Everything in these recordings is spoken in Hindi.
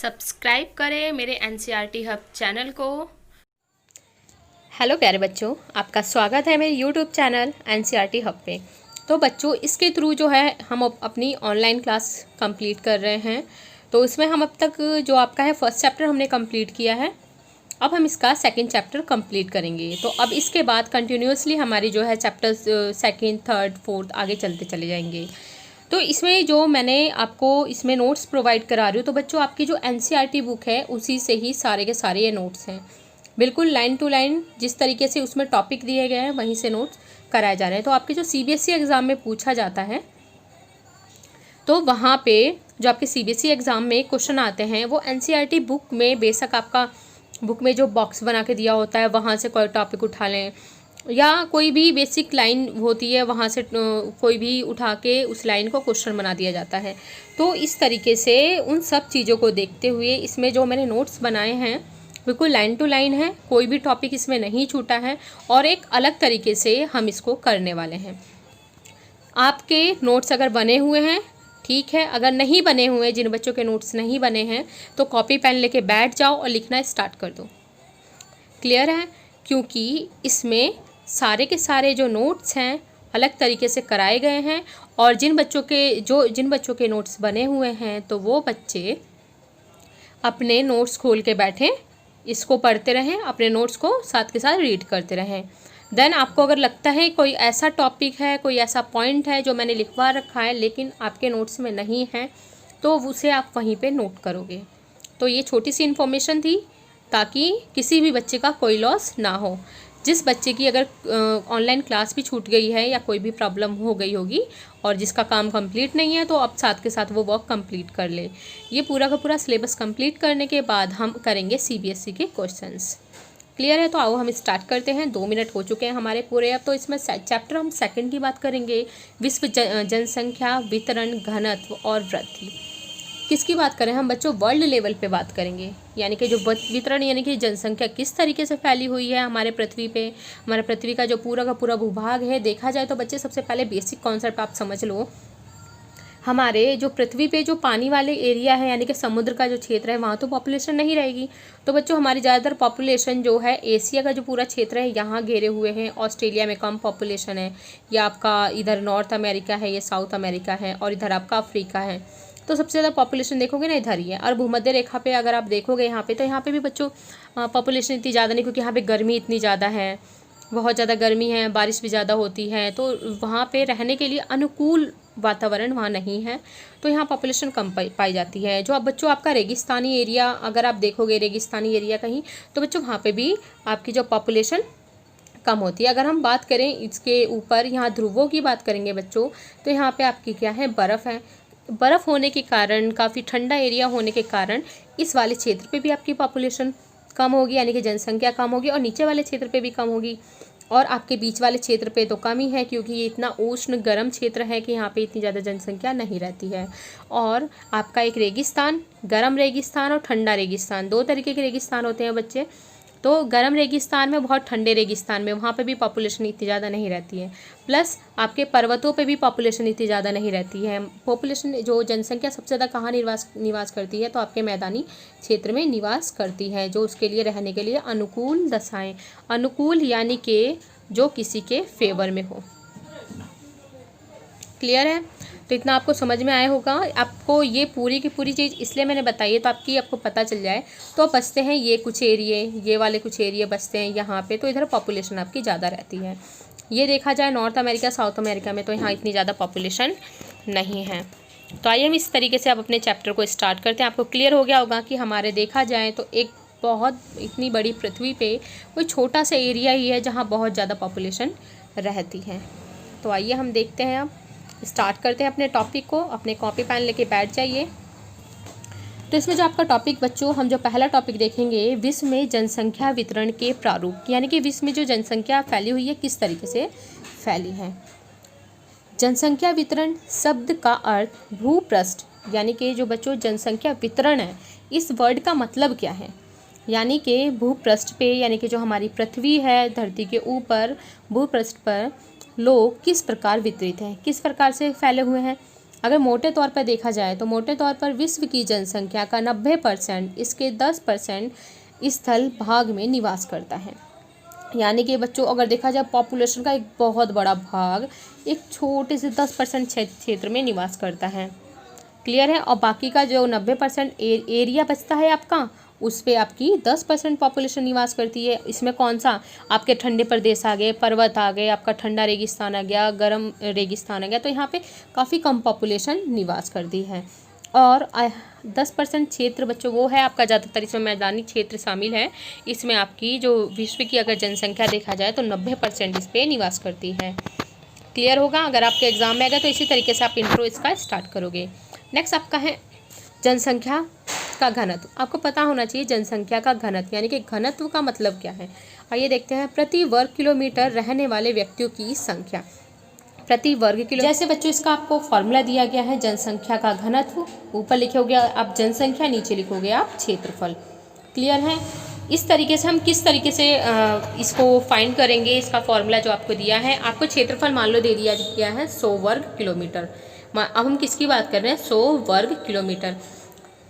सब्सक्राइब करें मेरे एनसीईआरटी हब चैनल को। हेलो प्यारे बच्चों, आपका स्वागत है मेरे यूट्यूब चैनल एनसीईआरटी हब पे। तो बच्चों, इसके थ्रू जो है हम अपनी ऑनलाइन क्लास कंप्लीट कर रहे हैं। तो इसमें हम अब तक जो आपका है फर्स्ट चैप्टर हमने कंप्लीट किया है। अब हम इसका सेकंड चैप्टर कंप्लीट करेंगे। तो अब इसके बाद कंटिन्यूसली हमारी जो है चैप्टर्स सेकंड, थर्ड, फोर्थ आगे चलते चले जाएंगे। तो इसमें जो मैंने आपको इसमें नोट्स प्रोवाइड करा रही हूँ, तो बच्चों आपकी जो एनसीईआरटी बुक है उसी से ही सारे के सारे ये नोट्स हैं। बिल्कुल लाइन टू लाइन जिस तरीके से उसमें टॉपिक दिए गए हैं वहीं से नोट्स कराए जा रहे हैं। तो आपके जो सीबीएसई एग्ज़ाम में पूछा जाता है, तो वहाँ पे जो आपके सीबीएसई एग्ज़ाम में क्वेश्चन आते हैं वो एनसीईआरटी बुक में, बेशक आपका बुक में जो बॉक्स बना के दिया होता है वहाँ से कोई टॉपिक उठा लें, या कोई भी बेसिक लाइन होती है वहाँ से कोई भी उठा के उस लाइन को क्वेश्चन बना दिया जाता है। तो इस तरीके से उन सब चीज़ों को देखते हुए इसमें जो मैंने नोट्स बनाए हैं बिल्कुल लाइन टू लाइन है, कोई भी टॉपिक इसमें नहीं छूटा है और एक अलग तरीके से हम इसको करने वाले हैं। आपके नोट्स अगर बने हुए हैं ठीक है, अगर नहीं बने हुए, जिन बच्चों के नोट्स नहीं बने हैं तो कॉपी पेन लेके बैठ जाओ और लिखना स्टार्ट कर दो। क्लियर है? क्योंकि इसमें सारे के सारे जो नोट्स हैं अलग तरीके से कराए गए हैं और जिन बच्चों के नोट्स बने हुए हैं तो वो बच्चे अपने नोट्स खोल के बैठें, इसको पढ़ते रहें, अपने नोट्स को साथ के साथ रीड करते रहें। देन आपको अगर लगता है कोई ऐसा टॉपिक है, कोई ऐसा पॉइंट है जो मैंने लिखवा रखा है लेकिन आपके नोट्स में नहीं है, तो उसे आप वहीं पे नोट करोगे। तो ये छोटी सी इन्फॉर्मेशन थी ताकि किसी भी बच्चे का कोई लॉस ना हो। जिस बच्चे की अगर ऑनलाइन क्लास भी छूट गई है या कोई भी प्रॉब्लम हो गई होगी और जिसका काम कंप्लीट नहीं है, तो अब साथ के साथ वो वर्क कंप्लीट कर ले। ये पूरा का पूरा सिलेबस कंप्लीट करने के बाद हम करेंगे सीबीएसई के क्वेश्चंस। क्लियर है? तो आओ हम स्टार्ट करते हैं। 2 मिनट हो चुके हैं हमारे पूरे। अब तो इसमें चैप्टर हम सेकंड की बात करेंगे, विश्व जनसंख्या वितरण, घनत्व और वृद्धि। किसकी बात करें हम बच्चों? वर्ल्ड लेवल पे बात करेंगे, यानी कि जो वितरण यानी कि जनसंख्या किस तरीके से फैली हुई है हमारे पृथ्वी पे। हमारे पृथ्वी का जो पूरा का पूरा भूभाग है, देखा जाए तो बच्चे सबसे पहले बेसिक कॉन्सेप्ट आप समझ लो। हमारे जो पृथ्वी पे जो पानी वाले एरिया है यानी कि समुद्र का जो क्षेत्र है वहाँ तो पॉपुलेशन नहीं रहेगी। तो बच्चों हमारी ज़्यादातर पॉपुलेशन जो है एशिया का जो पूरा क्षेत्र है यहाँ घेरे हुए हैं। ऑस्ट्रेलिया में कम पॉपुलेशन है, या आपका इधर नॉर्थ अमेरिका है, ये साउथ अमेरिका है, और इधर आपका अफ्रीका है। तो सबसे ज़्यादा पॉपुलेशन देखोगे ना इधर ही है। और भूमध्य रेखा पे अगर आप देखोगे यहाँ पे, तो यहाँ पे भी बच्चों पॉपुलेशन इतनी ज़्यादा नहीं, क्योंकि यहाँ पे गर्मी इतनी ज़्यादा है, बहुत ज़्यादा गर्मी है, बारिश भी ज़्यादा होती है, तो वहाँ पे रहने के लिए अनुकूल वातावरण वहाँ नहीं है, तो यहाँ पॉपुलेशन कम पाई जाती है। जो अब बच्चों आपका रेगिस्तानी एरिया अगर आप देखोगे, रेगिस्तानी एरिया कहीं, तो बच्चों वहाँ पे भी आपकी जो पॉपुलेशन कम होती है। अगर हम बात करें इसके ऊपर, यहाँ ध्रुवों की बात करेंगे बच्चों, तो यहाँ पे आपकी क्या है, बर्फ़ है। बर्फ़ होने के कारण, काफ़ी ठंडा एरिया होने के कारण इस वाले क्षेत्र पे भी आपकी पॉपुलेशन कम होगी, यानी कि जनसंख्या कम होगी, और नीचे वाले क्षेत्र पे भी कम होगी। और आपके बीच वाले क्षेत्र पे तो कम ही है, क्योंकि ये इतना उष्ण गर्म क्षेत्र है कि यहाँ पे इतनी ज़्यादा जनसंख्या नहीं रहती है। और आपका एक रेगिस्तान, गर्म रेगिस्तान और ठंडा रेगिस्तान, 2 तरीके के रेगिस्तान होते हैं बच्चे। तो गर्म रेगिस्तान में, बहुत ठंडे रेगिस्तान में, वहाँ पे भी पॉपुलेशन इतनी ज़्यादा नहीं रहती है। प्लस आपके पर्वतों पे भी पॉपुलेशन इतनी ज़्यादा नहीं रहती है। पॉपुलेशन जो जनसंख्या सबसे ज़्यादा कहाँ निवास करती है, तो आपके मैदानी क्षेत्र में निवास करती है, जो उसके लिए रहने के लिए अनुकूल दशाएं, अनुकूल यानी कि जो किसी के फेवर में हो। क्लियर है? तो इतना आपको समझ में आया होगा। आपको ये पूरी की पूरी चीज़ इसलिए मैंने बताई है तो आपको पता चल जाए। तो बचते हैं ये कुछ एरिए, ये वाले कुछ एरिए बचते हैं यहाँ पे, तो इधर पॉपुलेशन आपकी ज़्यादा रहती है। ये देखा जाए नॉर्थ अमेरिका, साउथ अमेरिका में, तो यहाँ इतनी ज़्यादा पॉपुलेशन नहीं है। तो आइए हम इस तरीके से आप अपने चैप्टर को स्टार्ट करते हैं। आपको क्लियर हो गया होगा कि हमारे देखा जाए तो एक बहुत इतनी बड़ी पृथ्वी पे कोई छोटा सा एरिया ही है जहाँ बहुत ज़्यादा पॉपुलेशन रहती है। तो आइए हम देखते हैं, अब स्टार्ट करते हैं अपने टॉपिक को। अपने कॉपी पेन लेके बैठ जाइए। तो इसमें जो आपका टॉपिक बच्चों, हम जो पहला टॉपिक देखेंगे, विश्व में जनसंख्या वितरण के प्रारूप, यानी कि विश्व में जो जनसंख्या फैली हुई है किस तरीके से फैली है। जनसंख्या वितरण शब्द का अर्थ भूपृष्ठ, यानी कि जो बच्चों जनसंख्या वितरण है इस वर्ड का मतलब क्या है, यानी कि भूपृष्ठ पे, यानी कि जो हमारी पृथ्वी है धरती के ऊपर भूपृष्ठ पर लोग किस प्रकार वितरित हैं, किस प्रकार से फैले हुए हैं। अगर मोटे तौर पर देखा जाए तो मोटे तौर पर विश्व की जनसंख्या का 90% इसके 10% स्थल भाग में निवास करता है। यानी कि बच्चों अगर देखा जाए पॉपुलेशन का एक बहुत बड़ा भाग एक छोटे से 10% क्षेत्र में निवास करता है। क्लियर है। और बाकी का जो 90% एरिया बचता है आपका, उस पे आपकी 10% पॉपुलेशन निवास करती है। इसमें कौन सा, आपके ठंडे प्रदेश आ गए, पर्वत आ गए, आपका ठंडा रेगिस्तान आ गया, गर्म रेगिस्तान आ गया, तो यहाँ पे काफ़ी कम पॉपुलेशन निवास करती है। और 10% क्षेत्र बच्चों वो है आपका, ज़्यादातर इसमें मैदानी क्षेत्र शामिल है। इसमें आपकी जो विश्व की अगर जनसंख्या देखा जाए तो 90% इस पर निवास करती है। क्लियर होगा। अगर आपके एग्जाम में आएगा तो इसी तरीके से आप इंट्रो इसका स्टार्ट करोगे। नेक्स्ट आपका है जनसंख्या का घनत्व। आपको पता होना चाहिए जनसंख्या का घनत्व यानी कि घनत्व का मतलब क्या है। आइए देखते हैं। प्रति वर्ग किलोमीटर रहने वाले व्यक्तियों की संख्या, प्रति वर्ग किलो। जैसे बच्चों इसका आपको फॉर्मूला दिया गया है जनसंख्या का घनत्व, ऊपर लिखोगे आप जनसंख्या, नीचे लिखोगे आप क्षेत्रफल। क्लियर है। इस तरीके से हम किस तरीके से इसको फाइंड करेंगे, इसका फॉर्मूला जो आपको दिया है, आपको क्षेत्रफल मान लो दे दिया गया है 100 वर्ग किलोमीटर। अब हम किसकी बात कर रहे हैं, 100 वर्ग किलोमीटर,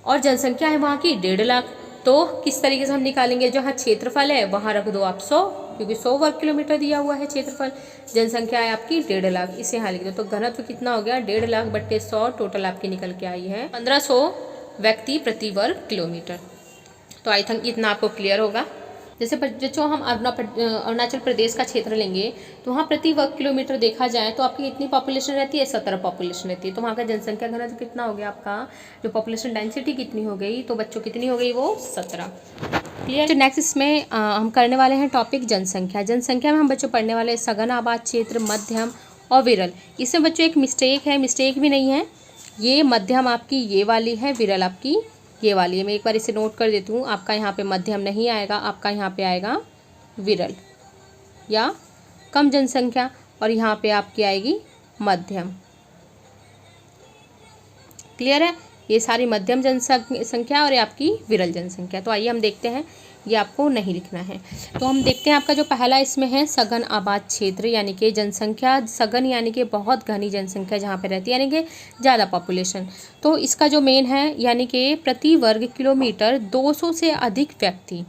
और जनसंख्या है वहाँ की 1.5 लाख। तो किस तरीके से हम निकालेंगे, जहाँ क्षेत्रफल है वहाँ रख दो आप 100, क्योंकि 100 वर्ग किलोमीटर दिया हुआ है क्षेत्रफल, जनसंख्या है आपकी 1.5 लाख, इसे यहाँ लिख दो। तो घनत्व कितना हो गया, 1.5 लाख बट्टे 100, टोटल आपकी निकल के आई है 1500 व्यक्ति प्रति वर्ग किलोमीटर। तो आई थिंक इतना आपको क्लियर होगा। जैसे बच्चों हम अरुणाचल प्रदेश का क्षेत्र लेंगे तो वहाँ प्रति वर्ग किलोमीटर देखा जाए तो आपकी इतनी पॉपुलेशन रहती है, 17 पॉपुलेशन रहती है। तो वहाँ का जनसंख्या घनत्व कितना हो गया आपका, जो पॉपुलेशन डेंसिटी कितनी हो गई, तो बच्चों कितनी हो गई, वो 17। क्लियर। तो नेक्स्ट इसमें हम करने वाले हैं टॉपिक जनसंख्या। जनसंख्या में हम बच्चों पढ़ने वाले सघन आबाद क्षेत्र, मध्यम और विरल। इसमें बच्चों एक मिस्टेक है, मिस्टेक भी नहीं है, ये मध्यम आपकी ये वाली है, विरल आपकी ये वाली है। मैं एक बार इसे नोट कर देती हूँ। आपका यहाँ पे मध्यम नहीं आएगा, आपका यहाँ पे आएगा विरल या कम जनसंख्या, और यहाँ पे आपकी आएगी मध्यम। क्लियर है। ये सारी मध्यम जनसंख्या और ये आपकी विरल जनसंख्या। तो आइए हम देखते हैं, ये आपको नहीं लिखना है। तो हम देखते हैं आपका जो पहला इसमें है सघन आबाद क्षेत्र, यानी कि जनसंख्या सघन यानी कि बहुत घनी जनसंख्या जहाँ पे रहती है, यानी कि ज़्यादा पॉपुलेशन। तो इसका जो मेन है यानी कि प्रति वर्ग किलोमीटर 200 से अधिक व्यक्ति,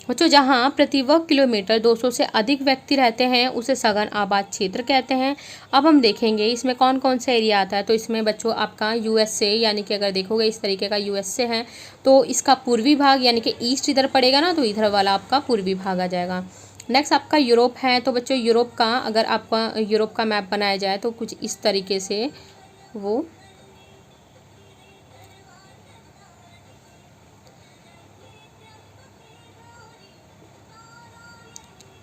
बच्चों जहाँ प्रति वर्ग किलोमीटर 200 से अधिक व्यक्ति रहते हैं उसे सघन आबाद क्षेत्र कहते हैं। अब हम देखेंगे इसमें कौन कौन सा एरिया आता है। तो इसमें बच्चों आपका यूएसए, यानी कि अगर देखोगे इस तरीके का यूएसए है तो इसका पूर्वी भाग यानी कि ईस्ट इधर पड़ेगा ना, तो इधर वाला आपका पूर्वी भाग आ जाएगा। नेक्स्ट आपका यूरोप है। तो बच्चों यूरोप का अगर आपका यूरोप का मैप बनाया जाए तो कुछ इस तरीके से वो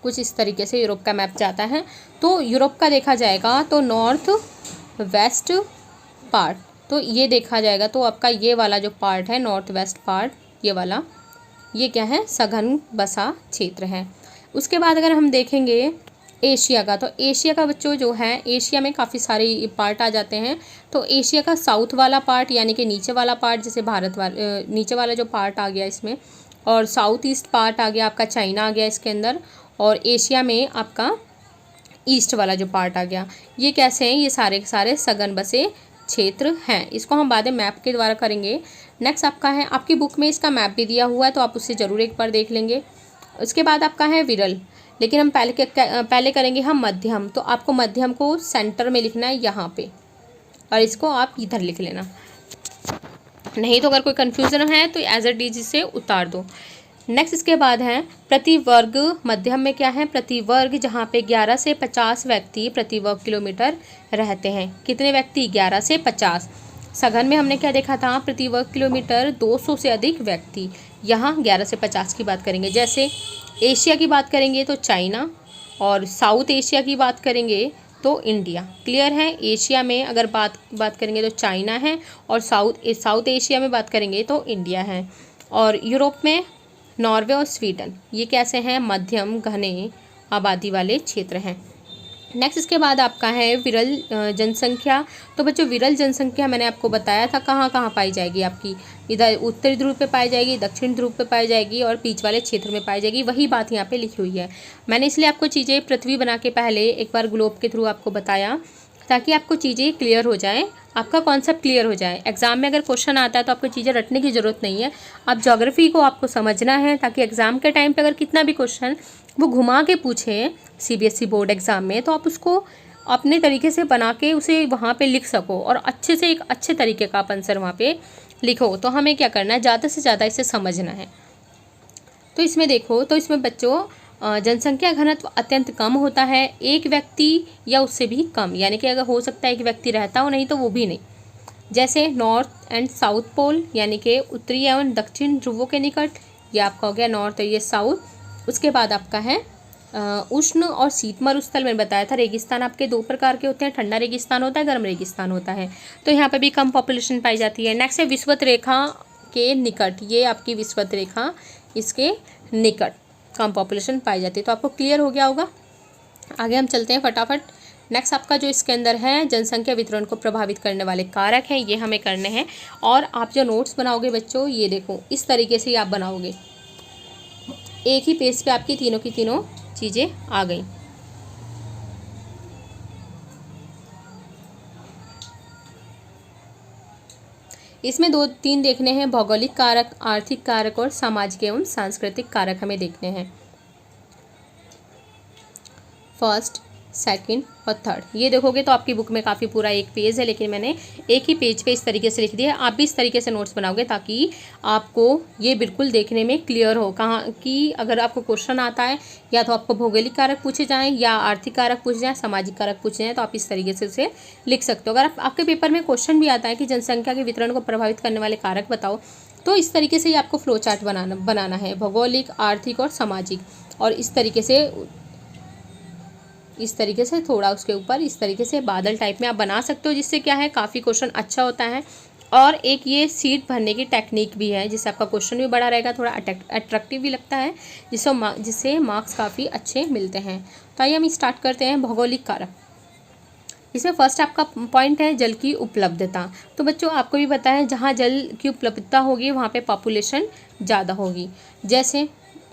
कुछ इस तरीके से यूरोप का मैप जाता है। तो यूरोप का देखा जाएगा तो नॉर्थ वेस्ट पार्ट, तो ये देखा जाएगा तो आपका ये वाला जो पार्ट है नॉर्थ वेस्ट पार्ट, ये वाला, ये क्या है, सघन बसा क्षेत्र है। उसके बाद अगर हम देखेंगे एशिया का, तो एशिया का बच्चों जो है, एशिया में काफ़ी सारे पार्ट आ जाते हैं। तो एशिया का साउथ वाला पार्ट यानी कि नीचे वाला पार्ट, जैसे भारत वाला नीचे वाला जो पार्ट आ गया इसमें, और साउथ ईस्ट पार्ट आ गया आपका, चाइना आ गया इसके अंदर, और एशिया में आपका ईस्ट वाला जो पार्ट आ गया। ये कैसे हैं, ये सारे के सारे सघन बसे क्षेत्र हैं। इसको हम बाद में मैप के द्वारा करेंगे। नेक्स्ट आपका है, आपकी बुक में इसका मैप भी दिया हुआ है तो आप उससे ज़रूर एक बार देख लेंगे। उसके बाद आपका है विरल, लेकिन हम पहले करेंगे हम मध्यम। तो आपको मध्यम को सेंटर में लिखना है यहाँ पे, और इसको आप इधर लिख लेना, नहीं तो अगर कोई कन्फ्यूज़न है तो एज इट इज से उतार दो। नेक्स्ट इसके बाद है प्रति वर्ग, मध्यम में क्या है, प्रति वर्ग, जहाँ पे 11 से 50 व्यक्ति प्रति वर्ग किलोमीटर रहते हैं। कितने व्यक्ति, 11 से 50। सघन में हमने क्या देखा था, प्रति वर्ग किलोमीटर 200 से अधिक व्यक्ति, यहाँ 11 से 50 की बात करेंगे। जैसे एशिया की बात करेंगे तो चाइना, और साउथ एशिया की बात करेंगे तो इंडिया। क्लियर है। एशिया में अगर बात करेंगे तो चाइना है, और साउथ एशिया में बात करेंगे तो इंडिया है, और यूरोप में नॉर्वे और स्वीडन। ये कैसे हैं, मध्यम घने आबादी वाले क्षेत्र हैं। नेक्स्ट इसके बाद आपका है विरल जनसंख्या। तो बच्चों विरल जनसंख्या मैंने आपको बताया था कहाँ कहाँ पाई जाएगी, आपकी इधर उत्तरी ध्रुव पे पाई जाएगी, दक्षिण ध्रुव पे पाई जाएगी, और बीच वाले क्षेत्र में पाई जाएगी। वही बात यहाँ पे लिखी हुई है। मैंने इसलिए आपको चीज़ें पृथ्वी बना के पहले एक बार ग्लोब के थ्रू आपको बताया ताकि आपको चीज़ें क्लियर हो जाएं, आपका कॉन्सेप्ट क्लियर हो जाए। एग्ज़ाम में अगर क्वेश्चन आता है तो आपको चीज़ें रटने की ज़रूरत नहीं है, आप ज्योग्राफी को आपको समझना है, ताकि एग्ज़ाम के टाइम पे अगर कितना भी क्वेश्चन वो घुमा के पूछे सीबीएसई बोर्ड एग्ज़ाम में, तो आप उसको अपने तरीके से बना के उसे वहाँ पे लिख सको और अच्छे से एक अच्छे तरीके का आप आंसर वहाँ पे लिखो। तो हमें क्या करना है, ज़्यादा से ज़्यादा इसे समझना है। तो इसमें देखो, तो इसमें बच्चों जनसंख्या घनत्व अत्यंत कम होता है, एक व्यक्ति या उससे भी कम, यानी कि अगर हो सकता है एक व्यक्ति रहता हो, नहीं तो वो भी नहीं। जैसे नॉर्थ एंड साउथ पोल, यानी कि उत्तरी एवं दक्षिण ध्रुवों के निकट, ये आपका हो गया नॉर्थ और ये साउथ। उसके बाद आपका है उष्ण और शीत मरुस्थल। मैंने बताया था रेगिस्तान आपके दो प्रकार के होते हैं, ठंडा रेगिस्तान होता है, गर्म रेगिस्तान होता है। तो यहाँ पे भी कम पॉपुलेशन पाई जाती है। नेक्स्ट है विषुवत रेखा के निकट, ये आपकी विषुवत रेखा, इसके निकट कम पॉपुलेशन पाई जाती है। तो आपको क्लियर हो गया होगा। आगे हम चलते हैं फटाफट। नेक्स्ट आपका जो इसके अंदर है जनसंख्या वितरण को प्रभावित करने वाले कारक हैं, ये हमें करने हैं। और आप जो नोट्स बनाओगे बच्चों, ये देखो इस तरीके से आप बनाओगे, एक ही पेज पे आपकी तीनों की तीनों चीज़ें आ गई। इसमें 2-3 देखने हैं, भौगोलिक कारक, आर्थिक कारक और सामाजिक एवं सांस्कृतिक कारक हमें देखने हैं। फर्स्ट, सेकंड और थर्ड, ये देखोगे तो आपकी बुक में काफ़ी पूरा एक पेज है, लेकिन मैंने एक ही पेज पे इस तरीके से लिख दिया है। आप भी इस तरीके से नोट्स बनाओगे ताकि आपको ये बिल्कुल देखने में क्लियर हो कहाँ कि अगर आपको क्वेश्चन आता है, या तो आपको भौगोलिक कारक पूछे जाएँ, या आर्थिक कारक पूछे जाएँ, सामाजिक कारक पूछे जाएँ, तो आप इस तरीके से उसे लिख सकते हो। अगर आपके पेपर में क्वेश्चन भी आता है कि जनसंख्या के वितरण को प्रभावित करने वाले कारक बताओ, तो इस तरीके से ही आपको फ्लो चार्ट बनाना है, भौगोलिक, आर्थिक और सामाजिक। और इस तरीके से थोड़ा उसके ऊपर इस तरीके से बादल टाइप में आप बना सकते हो, जिससे क्या है काफ़ी क्वेश्चन अच्छा होता है। और एक ये सीट भरने की टेक्निक भी है, जिससे आपका क्वेश्चन भी बड़ा रहेगा, थोड़ा अट्रैक्टिव भी लगता है, जिससे मार्क्स काफ़ी अच्छे मिलते हैं। तो आइए हम स्टार्ट करते हैं भौगोलिक कारक। इसमें फर्स्ट आपका पॉइंट है जल की उपलब्धता। तो बच्चों आपको भी पता है जहाँ जल की उपलब्धता होगी वहाँ पे पॉपुलेशन ज़्यादा होगी। जैसे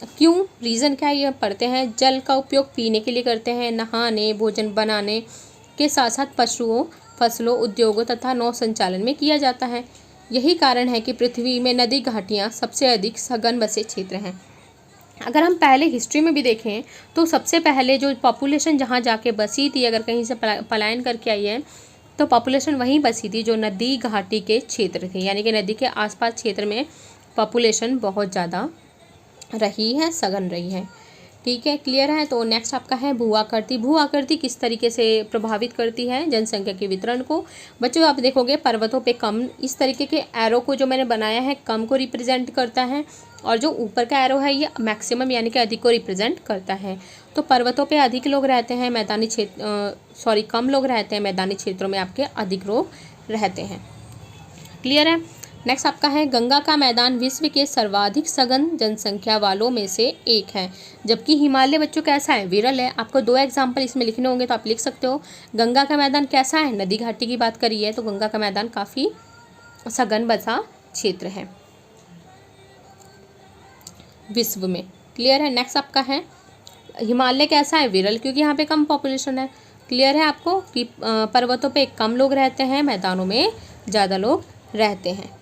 क्यों, रीज़न क्या है, ये पढ़ते हैं। जल का उपयोग पीने के लिए करते हैं, नहाने, भोजन बनाने के साथ साथ पशुओं, फसलों, उद्योगों तथा नौ संचालन में किया जाता है। यही कारण है कि पृथ्वी में नदी घाटियाँ सबसे अधिक सघन बसे क्षेत्र हैं। अगर हम पहले हिस्ट्री में भी देखें तो सबसे पहले जो पॉपुलेशन जहाँ जाके बसी थी, अगर कहीं से पलायन करके आई है, तो पॉपुलेशन वहीं बसी थी जो नदी घाटी के क्षेत्र थे, यानी कि नदी के आसपास क्षेत्र में पॉपुलेशन बहुत ज़्यादा रही है, सघन रही है। ठीक है, क्लियर है। तो नेक्स्ट आपका है भू आकृति। भू आकृति किस तरीके से प्रभावित करती है जनसंख्या के वितरण को? बच्चों आप देखोगे पर्वतों पे कम, इस तरीके के एरो को जो मैंने बनाया है कम को रिप्रेजेंट करता है, और जो ऊपर का एरो है ये मैक्सिमम यानी कि अधिक को रिप्रेजेंट करता है। तो पर्वतों पे अधिक लोग रहते हैं, मैदानी क्षेत्र कम लोग रहते हैं, मैदानी क्षेत्रों में आपके अधिक लोग रहते हैं। क्लियर है। नेक्स्ट आपका है गंगा का मैदान विश्व के सर्वाधिक सघन जनसंख्या वालों में से एक है, जबकि हिमालय बच्चों कैसा है, विरल है। आपको 2 एग्जाम्पल इसमें लिखने होंगे तो आप लिख सकते हो। गंगा का मैदान कैसा है, नदी घाटी की बात करी है तो गंगा का मैदान काफ़ी सघन बसा क्षेत्र है विश्व में। क्लियर है। नेक्स्ट आपका है हिमालय कैसा है, विरल, क्योंकि यहाँ पे कम पॉपुलेशन है। क्लियर है आपको कि पर्वतों पे कम लोग रहते हैं, मैदानों में ज़्यादा लोग रहते हैं।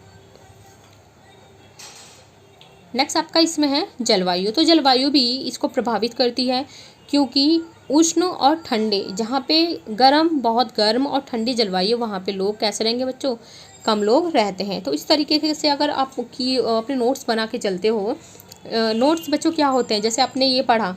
नेक्स्ट आपका इसमें है जलवायु। तो जलवायु भी इसको प्रभावित करती है, क्योंकि उष्ण और ठंडे, जहाँ पे बहुत गर्म और ठंडी जलवायु, वहाँ पे लोग कैसे रहेंगे बच्चों, कम लोग रहते हैं। तो इस तरीके से अगर आप अपने नोट्स बना के चलते हो, नोट्स बच्चों क्या होते हैं, जैसे आपने ये पढ़ा,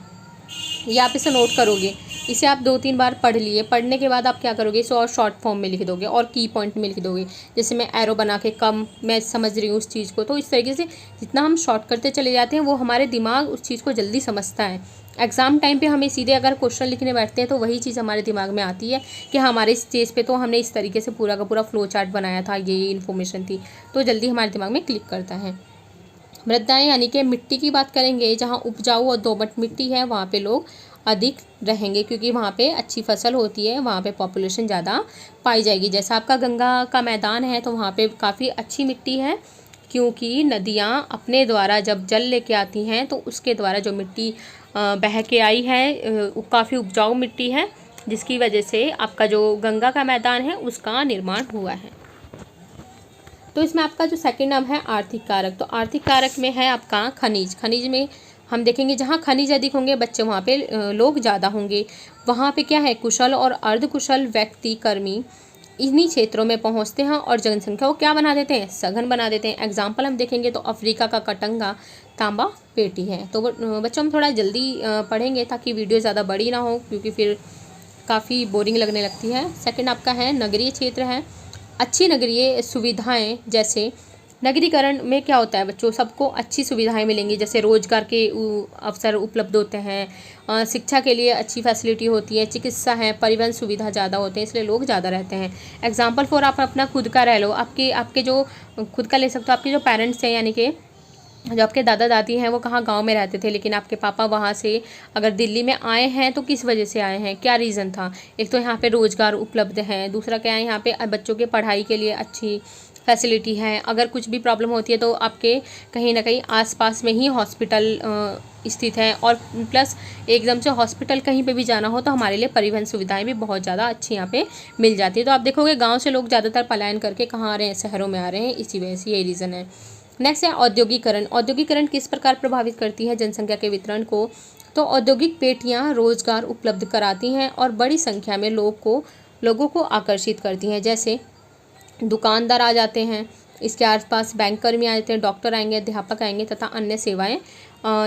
ये आप इसे नोट करोगे, इसे आप 2-3 बार पढ़ लिए, पढ़ने के बाद आप क्या करोगे, इसे और शॉर्ट फॉर्म में लिख दोगे और की पॉइंट में लिख दोगे। जैसे मैं एरो बना के कम, मैं समझ रही हूँ उस चीज़ को। तो इस तरीके से जितना हम शॉर्ट करते चले जाते हैं वो हमारे दिमाग उस चीज़ को जल्दी समझता है। एग्ज़ाम टाइम पे हमें सीधे अगर क्वेश्चन लिखने बैठते हैं तो वही चीज़ हमारे दिमाग में आती है कि हमारे स्टेज पे तो हमने इस तरीके से पूरा का पूरा फ्लो चार्ट बनाया था, ये इन्फॉर्मेशन थी, तो जल्दी हमारे दिमाग में क्लिक करता है। मृदाएँ यानी कि मिट्टी की बात करेंगे, जहाँ उपजाऊ और दोमट मिट्टी है वहाँ पे लोग अधिक रहेंगे, क्योंकि वहाँ पे अच्छी फसल होती है, वहाँ पे पॉपुलेशन ज़्यादा पाई जाएगी। जैसा आपका गंगा का मैदान है तो वहाँ पे काफ़ी अच्छी मिट्टी है, क्योंकि नदियाँ अपने द्वारा जब जल लेके आती हैं तो उसके द्वारा जो मिट्टी बह के आई है वो काफ़ी उपजाऊ मिट्टी है, जिसकी वजह से आपका जो गंगा का मैदान है उसका निर्माण हुआ है। तो इसमें आपका जो सेकंड नाम है आर्थिक कारक, तो आर्थिक कारक में है आपका खनिज। खनिज में हम देखेंगे जहाँ खनिज अधिक होंगे बच्चे वहाँ पे लोग ज़्यादा होंगे। वहाँ पे क्या है, कुशल और अर्धकुशल व्यक्ति कर्मी इन्हीं क्षेत्रों में पहुँचते हैं और जनसंख्या को क्या बना देते हैं, सघन बना देते हैं। एग्जाम्पल हम देखेंगे तो अफ्रीका का कटंगा तांबा पेटी है। तो बच्चों हम थोड़ा जल्दी पढ़ेंगे ताकि वीडियो ज़्यादा बड़ी ना हो, क्योंकि फिर काफ़ी बोरिंग लगने लगती है। सेकंड आपका है नगरीय क्षेत्र है। अच्छी नगरीय सुविधाएं, जैसे नगरीकरण में क्या होता है बच्चों, सबको अच्छी सुविधाएं मिलेंगी, जैसे रोजगार के अवसर उपलब्ध होते हैं, शिक्षा के लिए अच्छी फैसिलिटी होती है, चिकित्सा है, परिवहन सुविधा ज़्यादा होते हैं, इसलिए लोग ज़्यादा रहते हैं। एग्जाम्पल फॉर आप अपना खुद का रह लो, आपके जो खुद का ले सकते हो, आपके जो पेरेंट्स हैं यानी कि जो आपके दादा दादी हैं वो कहाँ गांव में रहते थे, लेकिन आपके पापा वहाँ से अगर दिल्ली में आए हैं तो किस वजह से आए हैं, क्या रीज़न था। एक तो यहाँ पे रोज़गार उपलब्ध है, दूसरा क्या है यहाँ पे बच्चों के पढ़ाई के लिए अच्छी फैसिलिटी है। अगर कुछ भी प्रॉब्लम होती है तो आपके कहीं ना कहीं आसपास में ही हॉस्पिटल स्थित है, और प्लस एकदम से हॉस्पिटल कहीं पे भी जाना हो तो हमारे लिए परिवहन सुविधाएं भी बहुत ज़्यादा अच्छी यहाँ पे मिल जाती है। तो आप देखोगे गाँव से लोग ज़्यादातर पलायन करके कहाँ आ रहे हैं, शहरों में आ रहे हैं, इसी वजह से यही रीज़न है। नेक्स्ट है औद्योगिकरण। औद्योगिकरण किस प्रकार प्रभावित करती है जनसंख्या के वितरण को, तो औद्योगिक पेटियां रोजगार उपलब्ध कराती हैं और बड़ी संख्या में लोगों को आकर्षित करती हैं। जैसे दुकानदार आ जाते हैं, इसके आसपास बैंक कर्मी आ जाते हैं, डॉक्टर आएंगे, अध्यापक आएंगे तथा अन्य सेवाएं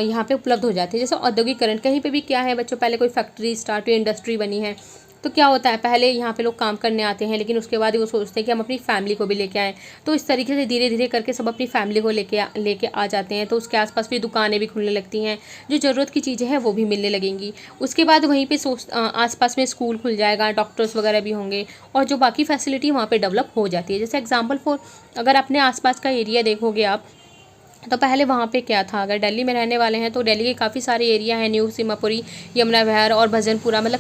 यहाँ पे उपलब्ध हो जाती है। जैसे औद्योगिकरण कहीं पे भी क्या है बच्चों, पहले कोई फैक्ट्री स्टार्ट हुई, इंडस्ट्री बनी है, तो क्या होता है पहले यहाँ पे लोग काम करने आते हैं, लेकिन उसके बाद वो सोचते हैं कि हम अपनी फैमिली को भी लेके आएँ। तो इस तरीके से धीरे धीरे करके सब अपनी फैमिली को लेके आ जाते हैं। तो उसके आसपास फिर दुकानें भी खुलने लगती हैं, जो ज़रूरत की चीज़ें हैं वो भी मिलने लगेंगी। उसके बाद वहीं पे आसपास में स्कूल खुल जाएगा, डॉक्टर्स वगैरह भी होंगे, और जो बाकी फैसिलिटी वहाँ पर डेवलप हो जाती है। जैसे एग्जाम्पल फॉर अगर अपने आसपास का एरिया देखोगे आप, तो पहले वहाँ पे क्या था, अगर दिल्ली में रहने वाले हैं तो दिल्ली के काफ़ी सारे एरिया हैं, न्यू सीमापुरी, यमुना विहार और भजनपुरा, मतलब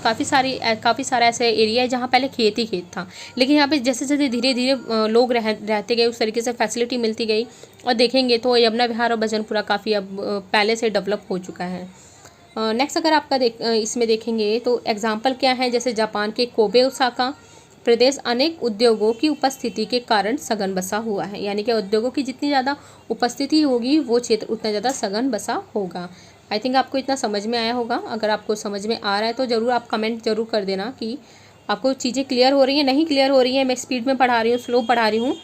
काफ़ी सारा ऐसे एरिया है जहाँ पहले खेत ही खेत था। लेकिन यहाँ पे जैसे जैसे धीरे धीरे लोग रहते गए, उस तरीके से फैसिलिटी मिलती गई, और देखेंगे तो यमुना विहार और भजनपुरा काफ़ी अब पहले से डेवलप हो चुका है। नेक्स्ट अगर आपका इसमें देखेंगे तो एग्जाम्पल क्या है, जैसे जापान के कोबे ओसाका प्रदेश अनेक उद्योगों की उपस्थिति के कारण सघन बसा हुआ है। यानी कि उद्योगों की जितनी ज़्यादा उपस्थिति होगी वो क्षेत्र उतना ज़्यादा सघन बसा होगा। आई थिंक आपको इतना समझ में आया होगा। अगर आपको समझ में आ रहा है तो ज़रूर आप कमेंट ज़रूर कर देना कि आपको चीज़ें क्लियर हो रही हैं, नहीं क्लियर हो रही हैं, मैं स्पीड में पढ़ा रही हूँ, स्लो पढ़ा रही हूँ,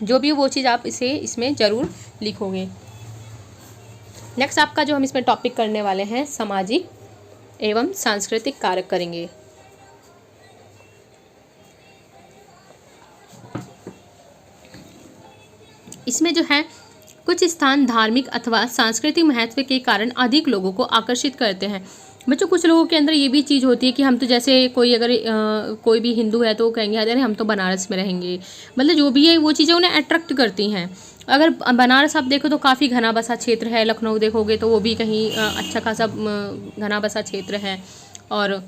जो भी वो चीज़ आप इसमें ज़रूर लिखोगे। नेक्स्ट आपका जो हम इसमें टॉपिक करने वाले हैं, सामाजिक एवं सांस्कृतिक कारक करेंगे। इसमें जो है कुछ स्थान धार्मिक अथवा सांस्कृतिक महत्व के कारण अधिक लोगों को आकर्षित करते हैं। बच्चों कुछ लोगों के अंदर ये भी चीज़ होती है कि हम तो जैसे कोई भी हिंदू है तो कहेंगे अरे हम तो बनारस में रहेंगे, मतलब जो भी है वो चीज़ें उन्हें अट्रैक्ट करती हैं। अगर बनारस आप देखो तो काफ़ी घना बसा क्षेत्र है, लखनऊ देखोगे तो वो भी कहीं अच्छा खासा घना बसा क्षेत्र है, और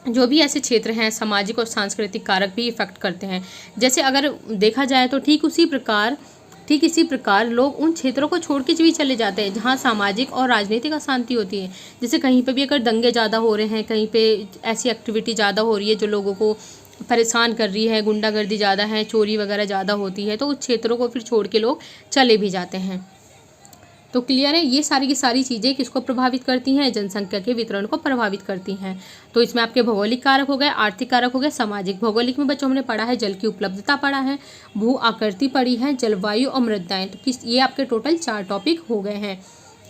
जो भी ऐसे क्षेत्र हैं सामाजिक और सांस्कृतिक कारक भी इफेक्ट करते हैं। जैसे अगर देखा जाए तो ठीक इसी प्रकार लोग उन क्षेत्रों को छोड़ के भी चले जाते हैं जहाँ सामाजिक और राजनीतिक अशांति होती है। जैसे कहीं पे भी अगर दंगे ज़्यादा हो रहे हैं, कहीं पे ऐसी एक्टिविटी ज़्यादा हो रही है जो लोगों को परेशान कर रही है, गुंडागर्दी ज़्यादा है, चोरी वगैरह ज़्यादा होती है, तो उस क्षेत्रों को फिर छोड़ के लोग चले भी जाते हैं। तो क्लियर है, ये सारी की सारी चीज़ें किसको प्रभावित करती हैं, जनसंख्या के वितरण को प्रभावित करती हैं। तो इसमें आपके भौगोलिक कारक हो गए, आर्थिक कारक हो गए, सामाजिक। भौगोलिक में बच्चों हमने पढ़ा है जल की उपलब्धता पढ़ा है, भू आकृति पढ़ी है, जलवायु और मृदाएं। तो ये आपके टोटल 4 टॉपिक हो गए हैं।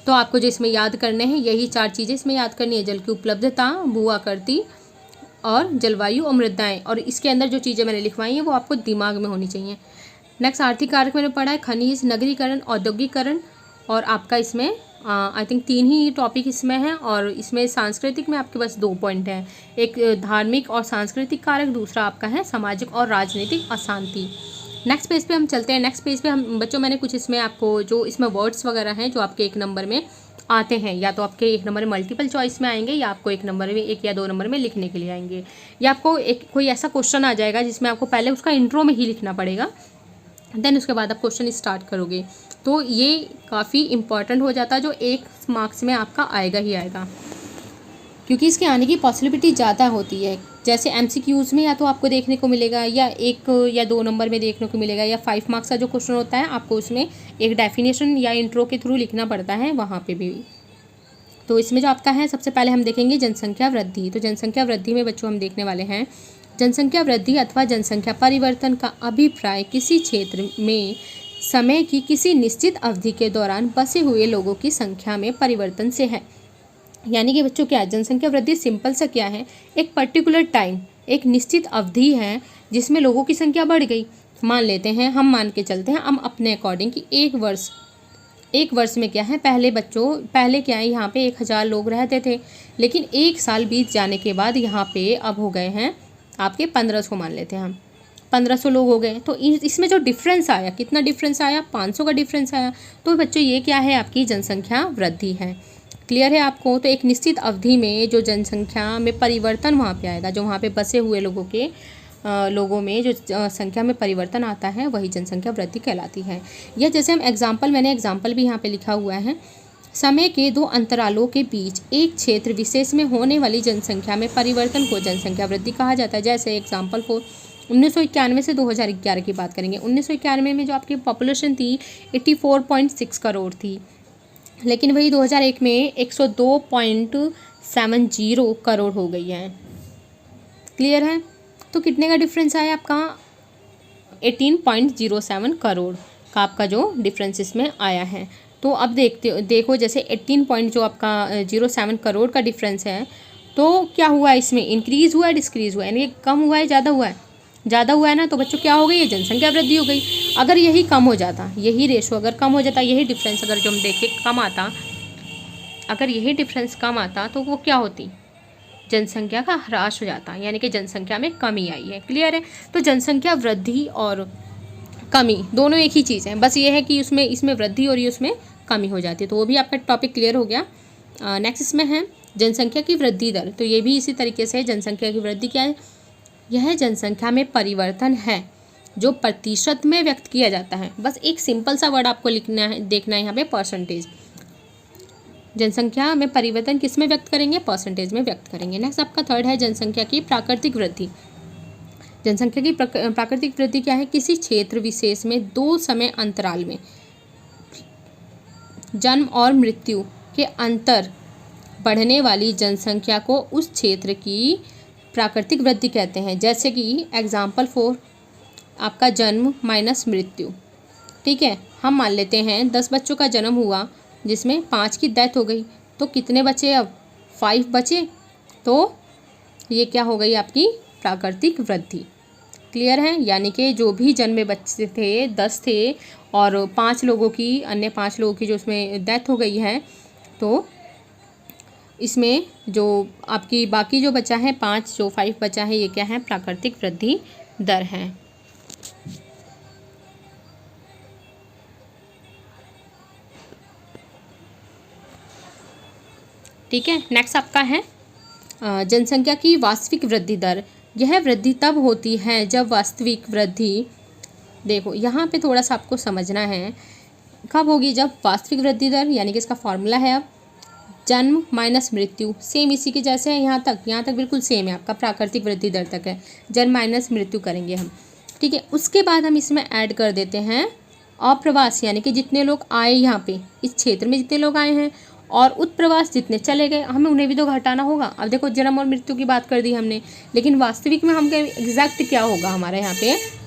तो आपको जो इसमें याद करने हैं यही 4 चीज़ें इसमें याद करनी है, जल की उपलब्धता, भू आकृति और जलवायु और मृदाएं। और इसके अंदर जो चीज़ें मैंने लिखवाई हैं वो आपको दिमाग में होनी चाहिए। नेक्स्ट आर्थिक कारक मैंने पढ़ा है खनिज, नगरीकरण, औद्योगिकरण, और आपका इसमें आई थिंक 3 ही टॉपिक इसमें हैं। और इसमें सांस्कृतिक में आपके पास 2 पॉइंट हैं, एक धार्मिक और सांस्कृतिक कारक, दूसरा आपका है सामाजिक और राजनीतिक अशांति। नेक्स्ट पेज पे हम चलते हैं। नेक्स्ट पेज पे हम बच्चों मैंने कुछ इसमें आपको जो इसमें वर्ड्स वगैरह हैं जो आपके 1 नंबर में आते हैं, या तो आपके 1 नंबर में मल्टीपल चॉइस में आएंगे, या आपको 1 नंबर में 1 या 2 नंबर में लिखने के लिए आएंगे, या आपको कोई ऐसा क्वेश्चन आ जाएगा जिसमें आपको पहले उसका इंट्रो में ही लिखना पड़ेगा, देन उसके बाद आप क्वेश्चन स्टार्ट करोगे। तो ये काफ़ी इम्पॉर्टेंट हो जाता है, जो 1 मार्क्स में आपका आएगा ही आएगा, क्योंकि इसके आने की पॉसिबिलिटी ज़्यादा होती है। जैसे MCQs में या तो आपको देखने को मिलेगा या 1 या 2 नंबर में देखने को मिलेगा, या 5 मार्क्स का जो क्वेश्चन होता है आपको उसमें एक डेफिनेशन या इंट्रो के थ्रू लिखना पड़ता है वहाँ पे भी। तो इसमें जो आपका है, सबसे पहले हम देखेंगे जनसंख्या वृद्धि। तो जनसंख्या वृद्धि में बच्चों हम देखने वाले हैं जनसंख्या वृद्धि अथवा जनसंख्या परिवर्तन का अभिप्राय किसी क्षेत्र में समय की किसी निश्चित अवधि के दौरान बसे हुए लोगों की संख्या में परिवर्तन से है। यानी कि बच्चों क्या है, जनसंख्या वृद्धि सिंपल सा क्या है, एक पर्टिकुलर टाइम, एक निश्चित अवधि है जिसमें लोगों की संख्या बढ़ गई। मान लेते हैं, हम मान के चलते हैं हम अपने अकॉर्डिंग कि एक वर्ष में क्या है, पहले क्या है, यहाँ पे 1000 लोग रहते थे, लेकिन 1 साल बीत जाने के बाद यहाँ पे अब हो गए हैं आपके 1500, मान लेते हैं हम 1500 लोग हो गए। तो इसमें जो डिफरेंस आया, कितना डिफरेंस आया, 500 का डिफरेंस आया। तो बच्चों ये क्या है, आपकी जनसंख्या वृद्धि है। क्लियर है आपको। तो एक निश्चित अवधि में जो जनसंख्या में परिवर्तन वहाँ पे आएगा, जो वहाँ पे बसे हुए लोगों में जो संख्या में परिवर्तन आता है वही जनसंख्या वृद्धि कहलाती है। या जैसे मैंने एग्जाम्पल भी यहाँ पे लिखा हुआ है, समय के 2 अंतरालों के बीच एक क्षेत्र विशेष में होने वाली जनसंख्या में परिवर्तन को जनसंख्या वृद्धि कहा जाता है। जैसे एग्जाम्पल 1991 से 2011 की बात करेंगे। 1991 में जो आपकी पॉपुलेशन थी 84.6 करोड़ थी, लेकिन वही 2001 में 102.70 करोड़ हो गई है। क्लियर है। तो कितने का डिफरेंस आया आपका, 18.07 करोड़ का आपका जो डिफरेंस इसमें आया है। तो अब देखो जैसे 18.07 करोड़ का डिफरेंस है, तो क्या हुआ इसमें, इंक्रीज़ हुआ है डिक्रीज़ हुआ है, यानी कम हुआ है ज़्यादा हुआ है, ज़्यादा हुआ है ना। तो बच्चों क्या हो गई, ये जनसंख्या वृद्धि हो गई। अगर यही कम हो जाता, यही रेशो अगर कम हो जाता, यही डिफरेंस अगर जो हम देखें कम आता, अगर यही डिफरेंस कम आता तो वो क्या होती, जनसंख्या का ह्रास हो जाता, यानी कि जनसंख्या में कमी आई है। क्लियर है। तो जनसंख्या वृद्धि और कमी दोनों एक ही चीज़ है, बस ये है कि इसमें वृद्धि हो रही है, उसमें कमी हो जाती है। तो वो भी आपका टॉपिक क्लियर हो गया। नेक्स्ट इसमें है जनसंख्या की वृद्धि दर। तो ये भी इसी तरीके से जनसंख्या की वृद्धि क्या है, यह जनसंख्या में परिवर्तन है जो प्रतिशत में व्यक्त किया जाता है। बस एक सिंपल सा वर्ड आपको लिखना है, देखना है यहाँ पे, परसेंटेज। जनसंख्या में परिवर्तन किस में व्यक्त करेंगे, परसेंटेज में व्यक्त करेंगे। नेक्स्ट आपका थर्ड है जनसंख्या की प्राकृतिक वृद्धि। जनसंख्या की प्राकृतिक वृद्धि क्या है, किसी क्षेत्र विशेष में 2 समय अंतराल में जन्म और मृत्यु के अंतर बढ़ने वाली जनसंख्या को उस क्षेत्र की प्राकृतिक वृद्धि कहते हैं। जैसे कि एग्जाम्पल 4 आपका जन्म माइनस मृत्यु। ठीक है, हम मान लेते हैं 10 बच्चों का जन्म हुआ जिसमें 5 की डेथ हो गई, तो कितने बचे, अब 5 बचे। तो ये क्या हो गई आपकी प्राकृतिक वृद्धि। क्लियर है। यानी कि जो भी जन्मे बच्चे थे 10 थे और अन्य 5 लोगों की जो उसमें डेथ हो गई है, तो इसमें जो आपकी बाकी जो बचा है 5 बचा है, ये क्या है, प्राकृतिक वृद्धि दर है। ठीक है। नेक्स्ट आपका है जनसंख्या की वास्तविक वृद्धि दर। यह वृद्धि तब होती है जब वास्तविक वृद्धि, देखो यहाँ पे थोड़ा सा आपको समझना है, कब होगी, जब वास्तविक वृद्धि दर, यानी कि इसका फॉर्मूला है अब जन्म माइनस मृत्यु, सेम इसी के जैसे है, यहाँ तक बिल्कुल सेम है, आपका प्राकृतिक वृद्धि दर तक है, जन्म माइनस मृत्यु करेंगे हम। ठीक है। उसके बाद हम इसमें ऐड कर देते हैं अप्रवास, यानी कि जितने लोग आए यहाँ पे इस क्षेत्र में, जितने लोग आए हैं, और उत्प्रवास जितने चले गए, हमें उन्हें भी तो घटाना होगा। अब देखो जन्म और मृत्यु की बात कर दी हमने, लेकिन वास्तविक में हम एग्जैक्ट क्या होगा हमारे यहाँ पे,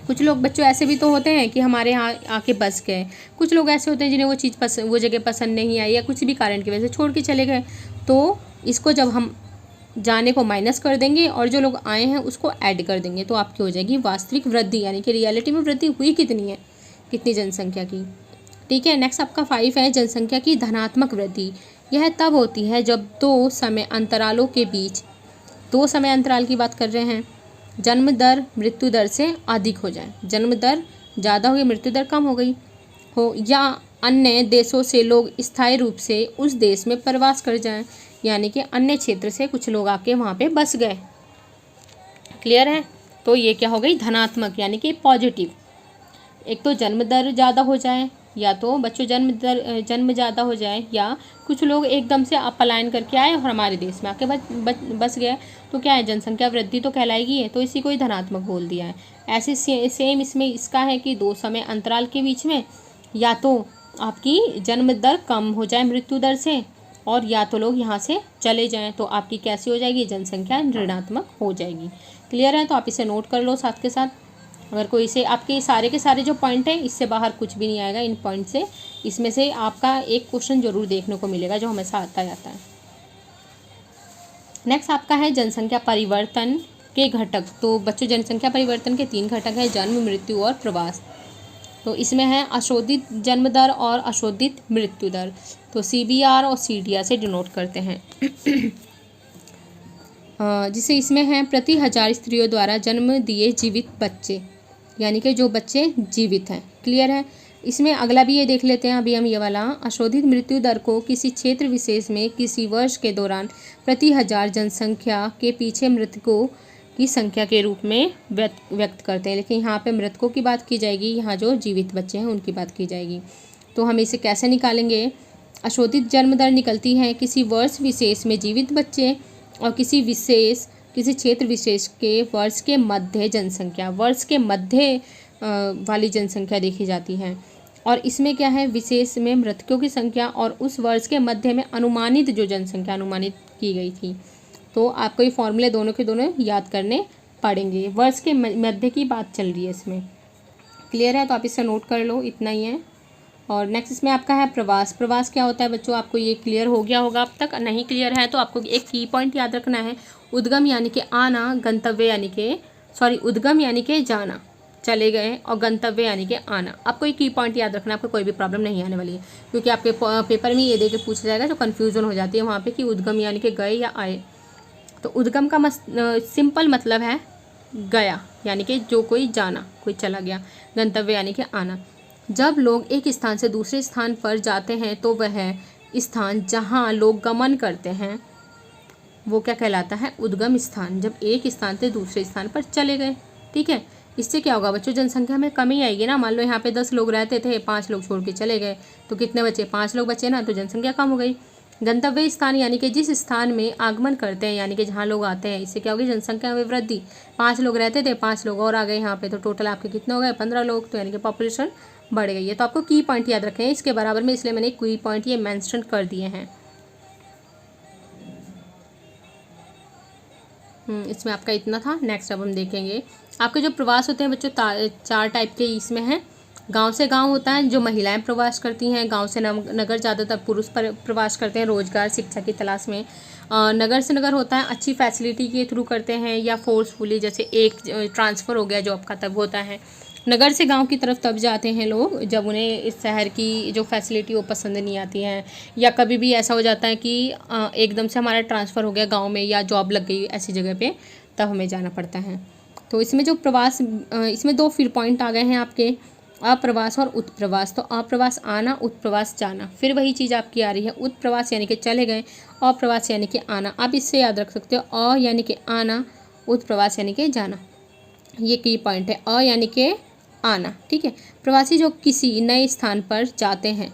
कुछ लोग बच्चों ऐसे भी तो होते हैं कि हमारे यहाँ आके बस गए, कुछ लोग ऐसे होते हैं जिन्हें वो जगह पसंद नहीं आई या कुछ भी कारण की वजह से छोड़ के चले गए। तो इसको जब हम जाने को माइनस कर देंगे और जो लोग आए हैं उसको ऐड कर देंगे, तो आपकी हो जाएगी वास्तविक वृद्धि, यानी कि रियलिटी में वृद्धि हुई कितनी है, कितनी जनसंख्या की। ठीक है। नेक्स्ट आपका 5 है जनसंख्या की धनात्मक वृद्धि। यह तब होती है जब 2 समय अंतरालों के बीच, 2 समय अंतराल की बात कर रहे हैं, जन्म दर मृत्यु दर से अधिक हो जाए। जन्म दर ज़्यादा हो गई, मृत्यु दर कम हो गई हो, या अन्य देशों से लोग स्थायी रूप से उस देश में प्रवास कर जाएं, यानी कि अन्य क्षेत्र से कुछ लोग आके वहाँ पे बस गए। क्लियर है। तो ये क्या हो गई, धनात्मक, यानी कि पॉजिटिव। एक तो जन्म दर ज़्यादा हो जाए या तो बच्चों जन्म ज़्यादा हो जाए, या कुछ लोग एकदम से पलायन करके आए और हमारे देश में आके बस गए, तो क्या है, जनसंख्या वृद्धि तो कहलाएगी है, तो इसी को ही धनात्मक बोल दिया है। ऐसे सेम इसमें इसका है कि 2 समय अंतराल के बीच में या तो आपकी जन्म दर कम हो जाए मृत्यु दर से, और या तो लोग यहाँ से चले जाएं, तो आपकी कैसी हो जाएगी, जनसंख्या ऋणात्मक हो जाएगी। क्लियर है? तो आप इसे नोट कर लो साथ के साथ। अगर कोई से आपके सारे के सारे जो पॉइंट हैं, इससे बाहर कुछ भी नहीं आएगा इन पॉइंट से, इसमें से आपका एक क्वेश्चन जरूर देखने को मिलेगा जो हमेशा आता जाता है। नेक्स्ट आपका है जनसंख्या परिवर्तन के घटक। तो बच्चों जनसंख्या परिवर्तन के 3 घटक हैं, जन्म, मृत्यु और प्रवास। तो इसमें है अशोधित जन्म दर और अशोधित मृत्यु दर। तो CBR और CDR से डिनोट करते हैं। जिसे इसमें है प्रति 1000 स्त्रियों द्वारा जन्म दिए जीवित बच्चे, यानी कि जो बच्चे जीवित हैं। क्लियर है? इसमें अगला भी ये देख लेते हैं अभी हम ये वाला। अशोधित मृत्यु दर को किसी क्षेत्र विशेष में किसी वर्ष के दौरान प्रति 1000 जनसंख्या के पीछे मृतकों की संख्या के रूप में व्यक्त करते हैं। लेकिन यहाँ पे मृतकों की बात की जाएगी, यहाँ जो जीवित बच्चे हैं उनकी बात की जाएगी। तो हम इसे कैसे निकालेंगे? अशोधित जन्म दर निकलती है किसी वर्ष विशेष में जीवित बच्चे और किसी क्षेत्र विशेष के वर्ष के मध्य जनसंख्या, वर्ष के मध्य वाली जनसंख्या देखी जाती है। और इसमें क्या है, विशेष में मृतकों की संख्या और उस वर्ष के मध्य में अनुमानित जो जनसंख्या अनुमानित की गई थी। तो आपको ये फॉर्मूले दोनों के दोनों याद करने पड़ेंगे। वर्ष के मध्य की बात चल रही है इसमें। क्लियर है? तो आप इसे नोट कर लो, इतना ही है। और नेक्स्ट इसमें आपका है प्रवास। प्रवास क्या होता है बच्चों, आपको ये क्लियर हो गया होगा अब तक। नहीं क्लियर है तो आपको एक की पॉइंट याद रखना है। उद्गम यानी कि आना, गंतव्य यानी कि उद्गम यानी कि जाना, चले गए, और गंतव्य यानी कि आना। आपको एक की पॉइंट याद रखना है, आपको कोई भी प्रॉब्लम नहीं आने वाली है, क्योंकि आपके पेपर में ये दे के पूछा जाएगा, जो कन्फ्यूजन हो जाती है वहाँ पे कि उद्गम यानी कि गए या आए। तो उद्गम का सिंपल मतलब है गया, यानी कि जो कोई जाना, कोई चला गया। गंतव्य यानी कि आना। जब लोग एक स्थान से दूसरे स्थान पर जाते हैं तो वह स्थान जहाँ लोग गमन करते हैं वो क्या कहलाता है, उद्गम स्थान। जब एक स्थान से दूसरे स्थान पर चले गए, ठीक है। इससे क्या होगा बच्चों, जनसंख्या में कमी आएगी ना। मान लो यहाँ पे 10 लोग रहते थे, 5 लोग छोड़ के चले गए, तो कितने बचे, 5 लोग बचे ना, तो जनसंख्या कम हो गई। गंतव्य स्थान यानी कि जिस स्थान में आगमन करते हैं, यानी कि जहाँ लोग आते हैं, इससे क्या होगी, जनसंख्या में वृद्धि। 5 लोग रहते थे, 5 लोग और आ गए यहाँ पे, तो टोटल आपके कितने हो गए, 15 लोग। तो यानी कि पॉपुलेशन बढ़ गई है। तो आपको की पॉइंट याद रखें इसके बराबर में, इसलिए मैंने की पॉइंट ये मेंशन कर दिए हैं। इसमें आपका इतना था। नेक्स्ट अब हम देखेंगे आपके जो प्रवास होते हैं बच्चों, 4 टाइप के इसमें हैं। गांव से गांव होता है, जो महिलाएं प्रवास करती हैं। गांव से नगर ज़्यादातर पुरुष प्रवास करते हैं रोजगार शिक्षा की तलाश में। नगर से नगर होता है, अच्छी फैसिलिटी के थ्रू करते हैं, या फोर्सफुली, जैसे एक ट्रांसफ़र हो गया जॉब का, तब होता है। नगर से गांव की तरफ तब जाते हैं लोग जब उन्हें इस शहर की जो फैसिलिटी वो पसंद नहीं आती है, या कभी भी ऐसा हो जाता है कि एकदम से हमारा ट्रांसफ़र हो गया गांव में, या जॉब लग गई ऐसी जगह पे, तब हमें जाना पड़ता है। तो इसमें जो प्रवास, इसमें 2 फिर पॉइंट आ गए हैं आपके, अप्रवास और उत्प्रवास। तो अप्रवास आना, उत्प्रवास जाना। फिर वही चीज़ आपकी आ रही है, उत्प्रवास यानी कि चले गए, अप्रवास यानी कि आना। आप इससे याद रख सकते हो, अ यानी कि आना, उत्प्रवास यानी कि जाना। ये की पॉइंट है, अ यानी कि आना, ठीक है। प्रवासी जो किसी नए स्थान पर जाते हैं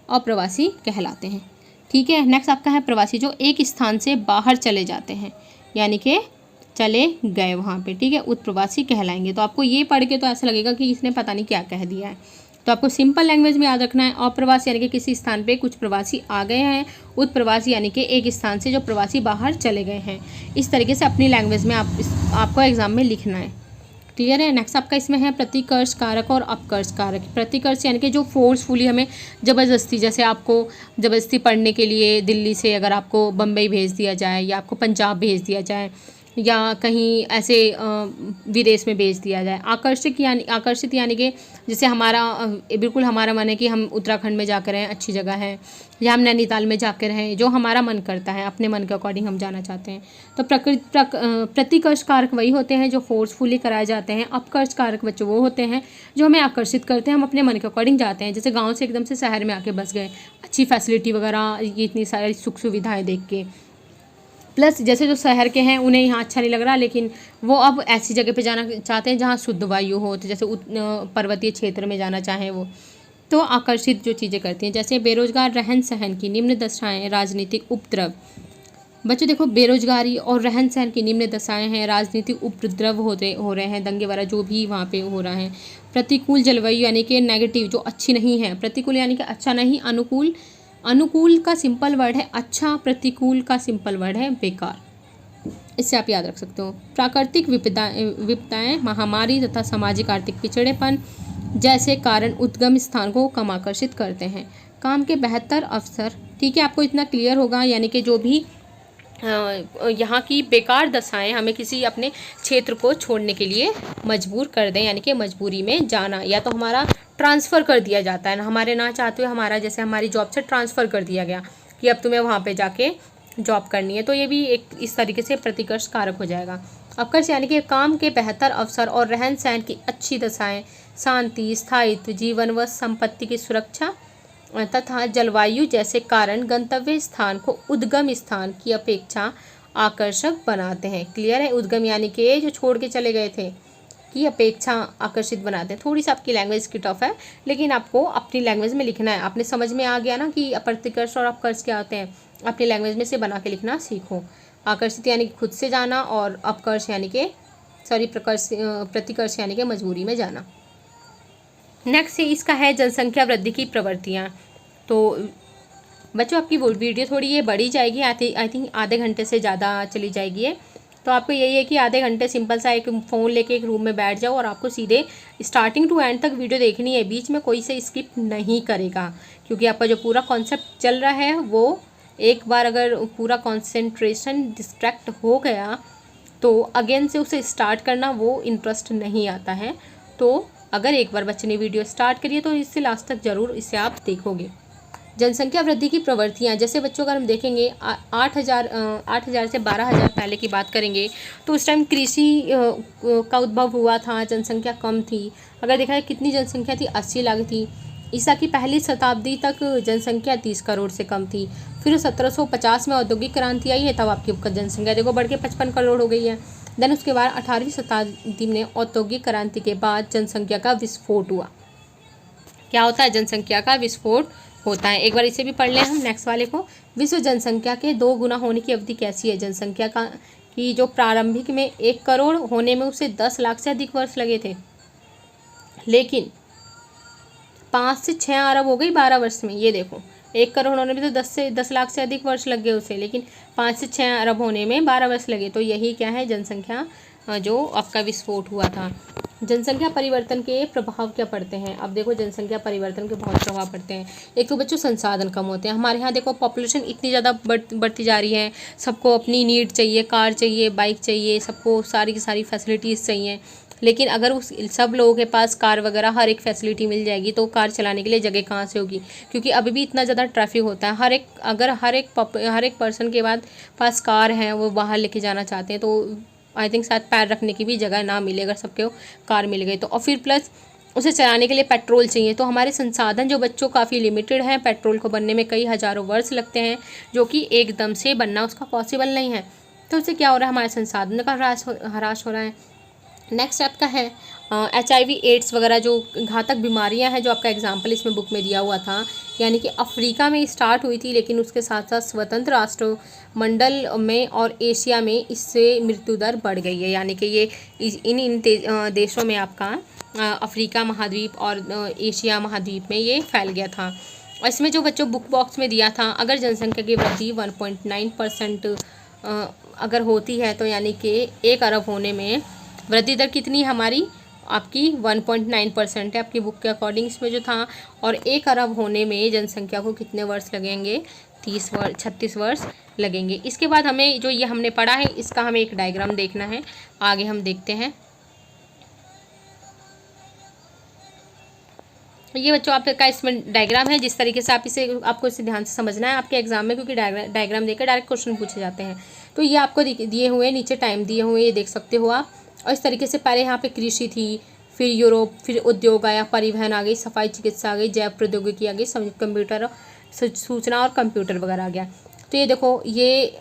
अप्रवासी कहलाते हैं, ठीक है। नेक्स्ट आपका है प्रवासी जो एक स्थान से बाहर चले जाते हैं, यानी कि चले गए वहाँ पे, ठीक है, उत्प्रवासी कहलाएंगे। तो आपको ये पढ़ के तो ऐसा लगेगा कि इसने पता नहीं क्या कह दिया है। तो आपको सिंपल लैंग्वेज में याद रखना है, अप्रवासी यानी कि किसी स्थान पे कुछ प्रवासी आ गए हैं, उत्प्रवासी यानी कि एक स्थान से जो प्रवासी बाहर चले गए हैं। इस तरीके से अपनी लैंग्वेज में आपको एग्जाम में लिखना है। क्लियर है? नेक्स्ट आपका इसमें है प्रतिकर्ष कारक और अपकर्ष कारक। प्रतिकर्ष यानी कि जो फोर्सफुली हमें ज़बरदस्ती, जैसे आपको ज़बरदस्ती पढ़ने के लिए दिल्ली से अगर आपको बम्बई भेज दिया जाए, या आपको पंजाब भेज दिया जाए, या कहीं ऐसे विदेश में भेज दिया जाए। आकर्षित यानी कि जैसे हमारा बिल्कुल हमारा मन है कि हम उत्तराखंड में जाकर रहें, अच्छी जगह है, या हम नैनीताल में जाकर रहें, जो हमारा मन करता है, अपने मन के अकॉर्डिंग हम जाना चाहते हैं। तो प्रतिकर्ष कारक वही होते हैं जो फोर्सफुली कराए जाते हैं। अपकर्ष कारक बच्चों वो होते हैं जो हमें आकर्षित करते हैं, हम अपने मन के अकॉर्डिंग जाते हैं। जैसे गाँव से एकदम से शहर में आके बस गए, अच्छी फैसिलिटी वगैरह, ये इतनी सारी सुख सुविधाएँ देख के। प्लस जैसे जो शहर के हैं उन्हें यहाँ अच्छा नहीं लग रहा, लेकिन वो अब ऐसी जगह पे जाना चाहते हैं जहाँ शुद्ध वायु हो। तो जैसे पर्वतीय क्षेत्र में जाना चाहें वो, तो आकर्षित जो चीज़ें करती हैं, जैसे बेरोजगार रहन सहन की निम्न दशाएं, राजनीतिक उपद्रव। बच्चों देखो, बेरोजगारी और रहन सहन की निम्न दशाएं हैं, राजनीतिक उपद्रव हो रहे हैं, दंगे वगैरह जो भी वहाँ पे हो रहा है। प्रतिकूल जलवायु यानी कि नेगेटिव, जो अच्छी नहीं है। प्रतिकूल यानी कि अच्छा नहीं, अनुकूल, अनुकूल का सिंपल वर्ड है अच्छा, प्रतिकूल का सिंपल वर्ड है बेकार, इससे आप याद रख सकते हो। प्राकृतिक विपदाएं, महामारी तथा सामाजिक आर्थिक पिछड़ेपन जैसे कारण उद्गम स्थान को कम आकर्षित करते हैं। काम के बेहतर अवसर, ठीक है, आपको इतना क्लियर होगा, यानी कि जो भी यहाँ की बेकार दशाएं हमें किसी अपने क्षेत्र को छोड़ने के लिए मजबूर कर दें, यानी कि मजबूरी में जाना, या तो हमारा ट्रांसफ़र कर दिया जाता है, हमारे ना चाहते हुए हमारा, जैसे हमारी जॉब से ट्रांसफ़र कर दिया गया कि अब तुम्हें वहाँ पे जाके जॉब करनी है, तो ये भी एक इस तरीके से प्रतिकर्ष कारक हो जाएगा। अपकर्ष यानी कि काम के बेहतर अवसर और रहन सहन की अच्छी दशाएं, शांति, स्थायित्व, जीवन व संपत्ति की सुरक्षा तथा जलवायु जैसे कारण गंतव्य स्थान को उद्गम स्थान की अपेक्षा आकर्षक बनाते हैं। क्लियर है? उद्गम यानी कि जो छोड़ के चले गए थे की अपेक्षा आकर्षित बनाते हैं। थोड़ी सी आपकी लैंग्वेज की टफ है, लेकिन आपको अपनी लैंग्वेज में लिखना है। आपने समझ में आ गया ना कि प्रतिकर्ष और अपकर्ष क्या होते हैं, अपनी लैंग्वेज में से बना के लिखना सीखो। आकर्षित यानी कि खुद से जाना, और अपकर्ष यानी कि प्रतिकर्ष यानी कि मजबूरी में जाना। नेक्स्ट इसका है जनसंख्या वृद्धि की प्रवृत्तियाँ। तो बच्चों आपकी वीडियो थोड़ी ये बढ़ी जाएगी, आई थिंक आधे घंटे से ज़्यादा चली जाएगी ये। तो आपको यही है कि आधे घंटे सिंपल सा एक फ़ोन लेके एक रूम में बैठ जाओ और आपको सीधे स्टार्टिंग टू एंड तक वीडियो देखनी है, बीच में कोई से स्किप नहीं करेगा, क्योंकि आपका जो पूरा कॉन्सेप्ट चल रहा है वो एक बार अगर पूरा कॉन्सेंट्रेशन डिस्ट्रैक्ट हो गया तो अगेन से उसे स्टार्ट करना वो इंटरेस्ट नहीं आता है। तो अगर एक बार बच्चे ने वीडियो स्टार्ट करी है तो इससे लास्ट तक ज़रूर इसे आप देखोगे। जनसंख्या वृद्धि की प्रवृत्तियाँ, जैसे बच्चों अगर हम देखेंगे 8,000 से 12,000 पहले की बात करेंगे तो उस टाइम कृषि का उद्भव हुआ था, जनसंख्या कम थी। अगर देखा जाए कितनी जनसंख्या थी, 80 लाख थी। ईसा की पहली शताब्दी तक जनसंख्या 30 करोड़ से कम थी। फिर 1750 में औद्योगिक क्रांति आई है, तब आपकी जनसंख्या देखो बढ़ के 55 करोड़ हो गई है। देन उसके बाद 18वीं शताब्दी में औद्योगिक क्रांति के बाद जनसंख्या का विस्फोट हुआ। क्या होता है? जनसंख्या का विस्फोट होता है। एक बार इसे भी पढ़ लें हम नेक्स्ट वाले को। विश्व जनसंख्या के 2 गुना होने की अवधि कैसी है? जनसंख्या का की जो प्रारंभिक में 1 करोड़ होने में उसे 10 लाख से अधिक वर्ष लगे थे, लेकिन 5 से 6 अरब हो गई 12 वर्ष में। ये देखो 1 करोड़ होने में तो 10 लाख से अधिक वर्ष लग गए उसे, लेकिन 5 से 6 अरब होने में 12 वर्ष लगे। तो यही क्या है? जनसंख्या जो आपका विस्फोट हुआ था। जनसंख्या परिवर्तन के प्रभाव क्या पड़ते हैं? अब देखो जनसंख्या परिवर्तन के बहुत प्रभाव पड़ते हैं। एक तो बच्चों संसाधन कम होते हैं। हमारे यहाँ देखो पॉपुलेशन इतनी ज़्यादा बढ़ती जा रही है, सबको अपनी नीड चाहिए, कार चाहिए, बाइक चाहिए, सबको सारी की सारी फैसिलिटीज़ चाहिए। लेकिन अगर उस सब लोगों के पास कार वगैरह हर एक फैसिलिटी मिल जाएगी तो कार चलाने के लिए जगह कहाँ से होगी? क्योंकि अभी भी इतना ज़्यादा ट्रैफिक होता है। हर एक पर्सन के पास कार है, वो बाहर लेके जाना चाहते हैं, तो आई थिंक शायद पैर रखने की भी जगह ना मिले अगर सबके कार मिल गई तो। और फिर प्लस उसे चलाने के लिए पेट्रोल चाहिए। तो हमारे संसाधन जो बच्चों काफ़ी लिमिटेड हैं, पेट्रोल को बनने में कई हज़ारों वर्ष लगते हैं, जो कि एकदम से बनना उसका पॉसिबल नहीं है। तो उससे क्या हो रहा है? हमारे संसाधन का ह्रास हो रहा है। नेक्स्ट आपका है HIV एड्स वगैरह जो घातक बीमारियां हैं, जो आपका एग्जाम्पल इसमें बुक में दिया हुआ था, यानी कि अफ्रीका में स्टार्ट हुई थी, लेकिन उसके साथ साथ स्वतंत्र राष्ट्र मंडल में और एशिया में इससे मृत्यु दर बढ़ गई है। यानी कि ये इन देशों में आपका अफ्रीका महाद्वीप और एशिया महाद्वीप में ये फैल गया था। और इसमें जो बच्चों बुक बॉक्स में दिया था, अगर जनसंख्या की वृद्धि 1.9% अगर होती है तो यानी कि 1 अरब होने में वृद्धि दर कितनी हमारी आपकी 1.9% है आपकी बुक के अकॉर्डिंग इसमें जो था। और 1 अरब होने में जनसंख्या को कितने वर्ष लगेंगे? 36 वर्ष लगेंगे। इसके बाद हमें जो ये हमने पढ़ा है इसका हमें एक डायग्राम देखना है, आगे हम देखते हैं। ये बच्चों आपका इसमें डायग्राम है, जिस तरीके से आपको इसे ध्यान से समझना है आपके एग्जाम में, क्योंकि डायग्राम देकर डायरेक्ट क्वेश्चन पूछे जाते हैं। तो ये आपको दिए हुए नीचे टाइम दिए हुए ये देख सकते हो आप। और इस तरीके से पहले यहाँ पे कृषि थी, फिर यूरोप, फिर उद्योग आया, परिवहन आ गई, सफाई चिकित्सा आ गई, जैव प्रौद्योगिकी आ गई, कंप्यूटर, सूचना और कंप्यूटर वगैरह आ गया। तो ये देखो ये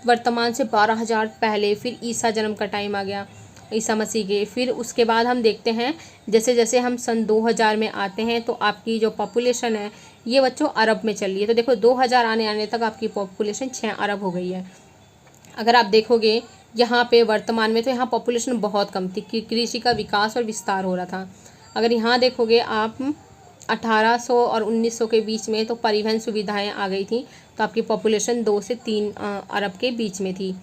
वर्तमान से 12,000 पहले, फिर ईसा जन्म का टाइम आ गया, ईसा मसीह के। फिर उसके बाद हम देखते हैं जैसे जैसे हम सन 2000 में आते हैं तो आपकी जो पॉपुलेशन है ये बच्चों अरब में चल रही है। तो देखो 2000 आने तक आपकी पॉपुलेशन 6 अरब हो गई है। अगर आप देखोगे यहाँ पे वर्तमान में तो यहाँ पॉपुलेशन बहुत कम थी कि कृषि का विकास और विस्तार हो रहा था। अगर यहाँ देखोगे आप 1800 और 1900 के बीच में तो परिवहन सुविधाएं आ गई थी, तो आपकी पॉपुलेशन 2 से 3 अरब के बीच में थी।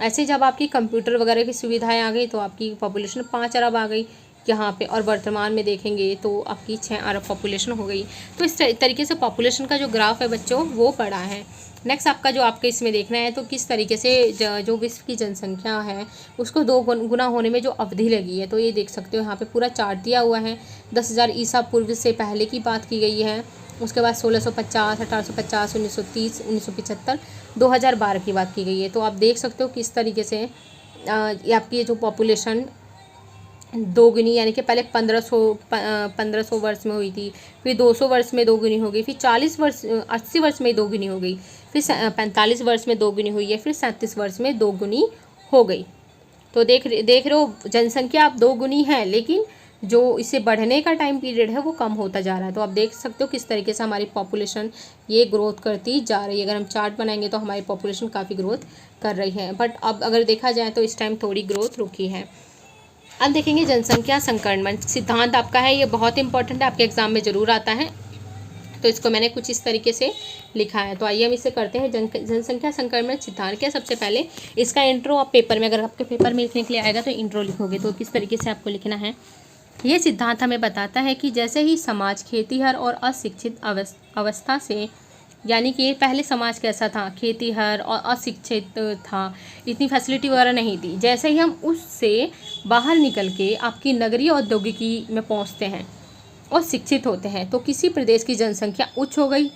ऐसे जब आपकी कंप्यूटर वगैरह की सुविधाएं आ गई तो आपकी पॉपुलेशन 5 अरब आ गई यहाँ पे, और वर्तमान में देखेंगे तो आपकी 6 अरब पॉपुलेशन हो गई। तो इस तरीके से पॉपुलेशन का जो ग्राफ है बच्चों वो पड़ा है। नेक्स्ट आपका जो आपके इसमें देखना है तो किस तरीके से जो विश्व की जनसंख्या है उसको 2 गुना होने में जो अवधि लगी है, तो ये देख सकते हो यहाँ पे पूरा चार्ट दिया हुआ है। 10,000 ईसा पूर्व से पहले की बात की गई है, उसके बाद 1650, 1850, 1930, 1975, 2012 की बात की गई है। तो आप देख सकते हो किस तरीके से ये आपकी ये जो पॉपुलेशन दोगुनी यानी कि पहले 1500 वर्ष में हुई थी, फिर 200 वर्ष में दोगुनी हो गई, फिर 80 वर्ष में दोगुनी हो गई, फिर 45 वर्ष में दोगुनी हुई है, फिर 37 वर्ष में दोगुनी हो गई। तो देख रहे हो जनसंख्या अब दोगुनी है, लेकिन जो इसे बढ़ने का टाइम पीरियड है वो कम होता जा रहा है। तो आप देख सकते हो किस तरीके से हमारी पॉपुलेशन ये ग्रोथ करती जा रही है। अगर हम चार्ट बनाएंगे तो हमारी पॉपुलेशन काफ़ी ग्रोथ कर रही है, बट अब अगर देखा जाए तो इस टाइम थोड़ी ग्रोथ रुकी है। अब देखेंगे जनसंख्या संक्रमण सिद्धांत आपका है, ये बहुत इंपॉर्टेंट है, आपके एग्जाम में ज़रूर आता है। तो इसको मैंने कुछ इस तरीके से लिखा है। तो आइए हम इसे करते हैं। जनसंख्या संक्रमण सिद्धांत क्या, सबसे पहले इसका इंट्रो आप पेपर में, अगर आपके पेपर में लिखने के लिए आएगा तो इंट्रो लिखोगे। तो किस तरीके से आपको लिखना है, ये सिद्धांत हमें बताता है कि जैसे ही समाज खेतीहर और अशिक्षित अवस्था से, यानी कि पहले समाज कैसा था, खेतीहर और अशिक्षित था, इतनी फैसिलिटी वगैरह नहीं थी। जैसे ही हम उससे बाहर निकल के आपकी नगरीय औद्योगिकी में पहुंचते हैं और शिक्षित होते हैं तो किसी प्रदेश की जनसंख्या उच्च हो गई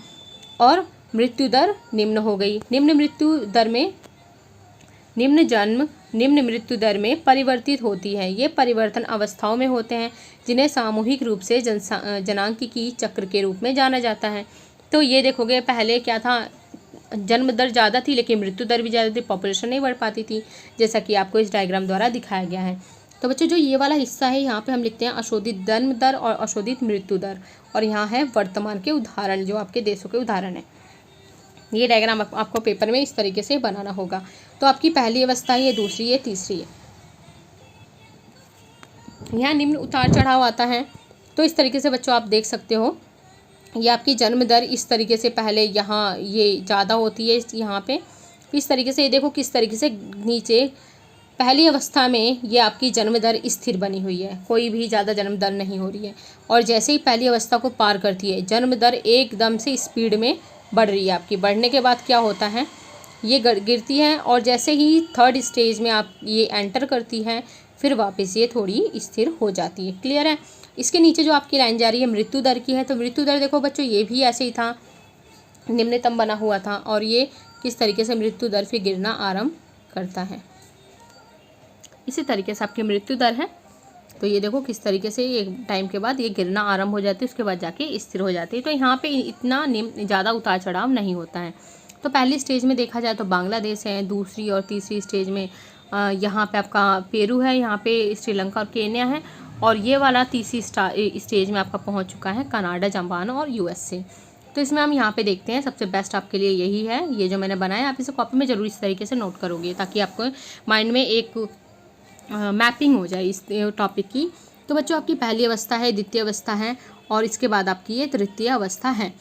और मृत्यु दर निम्न हो गई। निम्न मृत्यु दर में परिवर्तित होती है। ये परिवर्तन अवस्थाओं में होते हैं जिन्हें सामूहिक रूप से जनांकीय चक्र के रूप में जाना जाता है। तो ये देखोगे पहले क्या था, जन्म दर ज़्यादा थी लेकिन मृत्यु दर भी ज़्यादा थी, पॉपुलेशन नहीं बढ़ पाती थी, जैसा कि आपको इस डायग्राम द्वारा दिखाया गया है। तो बच्चों जो ये वाला हिस्सा है यहाँ पे हम लिखते हैं अशोधित जन्म दर और अशोधित मृत्यु दर, और यहाँ है वर्तमान के उदाहरण, जो आपके देशों के उदाहरण है। ये डायग्राम आपको पेपर में इस तरीके से बनाना होगा। तो आपकी पहली अवस्था है, ये दूसरी है, तीसरी है। यहाँ निम्न उतार चढ़ाव आता है। तो इस तरीके से बच्चों आप देख सकते हो, ये आपकी जन्म दर इस तरीके से पहले यहाँ ये ज़्यादा होती है यहाँ पे, इस तरीके से ये देखो किस तरीके से नीचे पहली अवस्था में ये आपकी जन्म दर स्थिर बनी हुई है, कोई भी ज़्यादा जन्म दर नहीं हो रही है। और जैसे ही पहली अवस्था को पार करती है जन्म दर एकदम से स्पीड में बढ़ रही है आपकी। बढ़ने के बाद क्या होता है, ये गिरती है, और जैसे ही थर्ड स्टेज में आप ये एंटर करती है फिर वापस ये थोड़ी स्थिर हो जाती है। क्लियर है। इसके नीचे जो आपकी लाइन जा रही है मृत्यु दर की है, तो मृत्यु दर देखो बच्चों ये भी ऐसे ही था, निम्नतम बना हुआ था, और ये किस तरीके से मृत्यु दर फिर गिरना आरंभ करता है। इसी तरीके से आपकी मृत्यु दर है, तो ये देखो किस तरीके से एक टाइम के बाद ये गिरना आरंभ हो जाती है, उसके बाद जाके स्थिर हो जाती है। तो यहाँ पे इतना ज़्यादा उतार चढ़ाव नहीं होता है। तो पहली स्टेज में देखा जाए तो बांग्लादेश है, दूसरी और तीसरी स्टेज में यहाँ पे आपका पेरू है, यहाँ पे श्रीलंका और केन्या है, और ये वाला तीसरी स्टेज में आपका पहुँच चुका है कनाडा, जापान और USA। तो इसमें हम यहाँ पे देखते हैं, सबसे बेस्ट आपके लिए यही है, ये जो मैंने बनाया आप इसे कॉपी में ज़रूर इस तरीके से नोट करोगे ताकि आपको माइंड में एक मैपिंग हो जाए इस टॉपिक की। तो बच्चों आपकी पहली अवस्था है, द्वितीय अवस्था है, और इसके बाद आपकी ये तृतीय अवस्था है।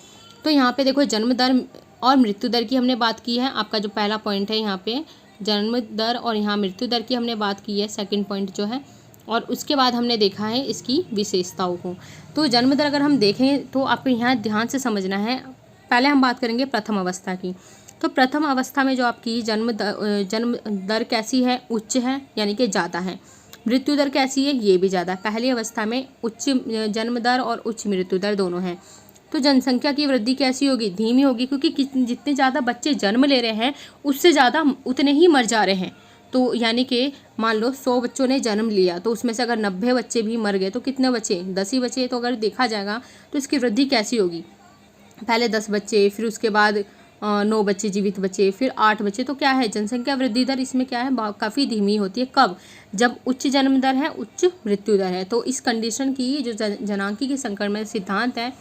तो यहाँ पे देखो जन्म दर और मृत्यु दर की हमने बात की है, आपका जो पहला पॉइंट है यहाँ पे जन्म दर और यहाँ मृत्यु दर की हमने बात की है, सेकंड पॉइंट जो है, और उसके बाद हमने देखा है इसकी विशेषताओं को। तो जन्म दर अगर हम देखें तो आपको यहाँ ध्यान से समझना है। पहले हम बात करेंगे प्रथम अवस्था की। तो प्रथम अवस्था में जो आपकी जन्म दर कैसी है, उच्च है यानी कि ज़्यादा है। मृत्यु दर कैसी है, ये भी ज़्यादा है। पहली अवस्था में उच्च जन्म दर और उच्च मृत्यु दर दोनों हैं। तो जनसंख्या की वृद्धि कैसी होगी, धीमी होगी, क्योंकि जितने ज़्यादा बच्चे जन्म ले रहे हैं उससे ज़्यादा उतने ही मर जा रहे हैं। तो यानी कि मान लो 100 बच्चों ने जन्म लिया तो उसमें से अगर 90 बच्चे भी मर गए तो कितने बचे, 10 ही बचे। तो अगर देखा जाएगा तो इसकी वृद्धि कैसी होगी, पहले 10 बच्चे, फिर उसके बाद 9 बच्चे जीवित बचे, फिर 8 बचे। तो क्या है, जनसंख्या वृद्धि दर इसमें क्या है, काफ़ी धीमी होती है। कब? जब उच्च जन्म दर है, उच्च मृत्यु दर है। तो इस कंडीशन की जो जनांकी संक्रमण सिद्धांत है,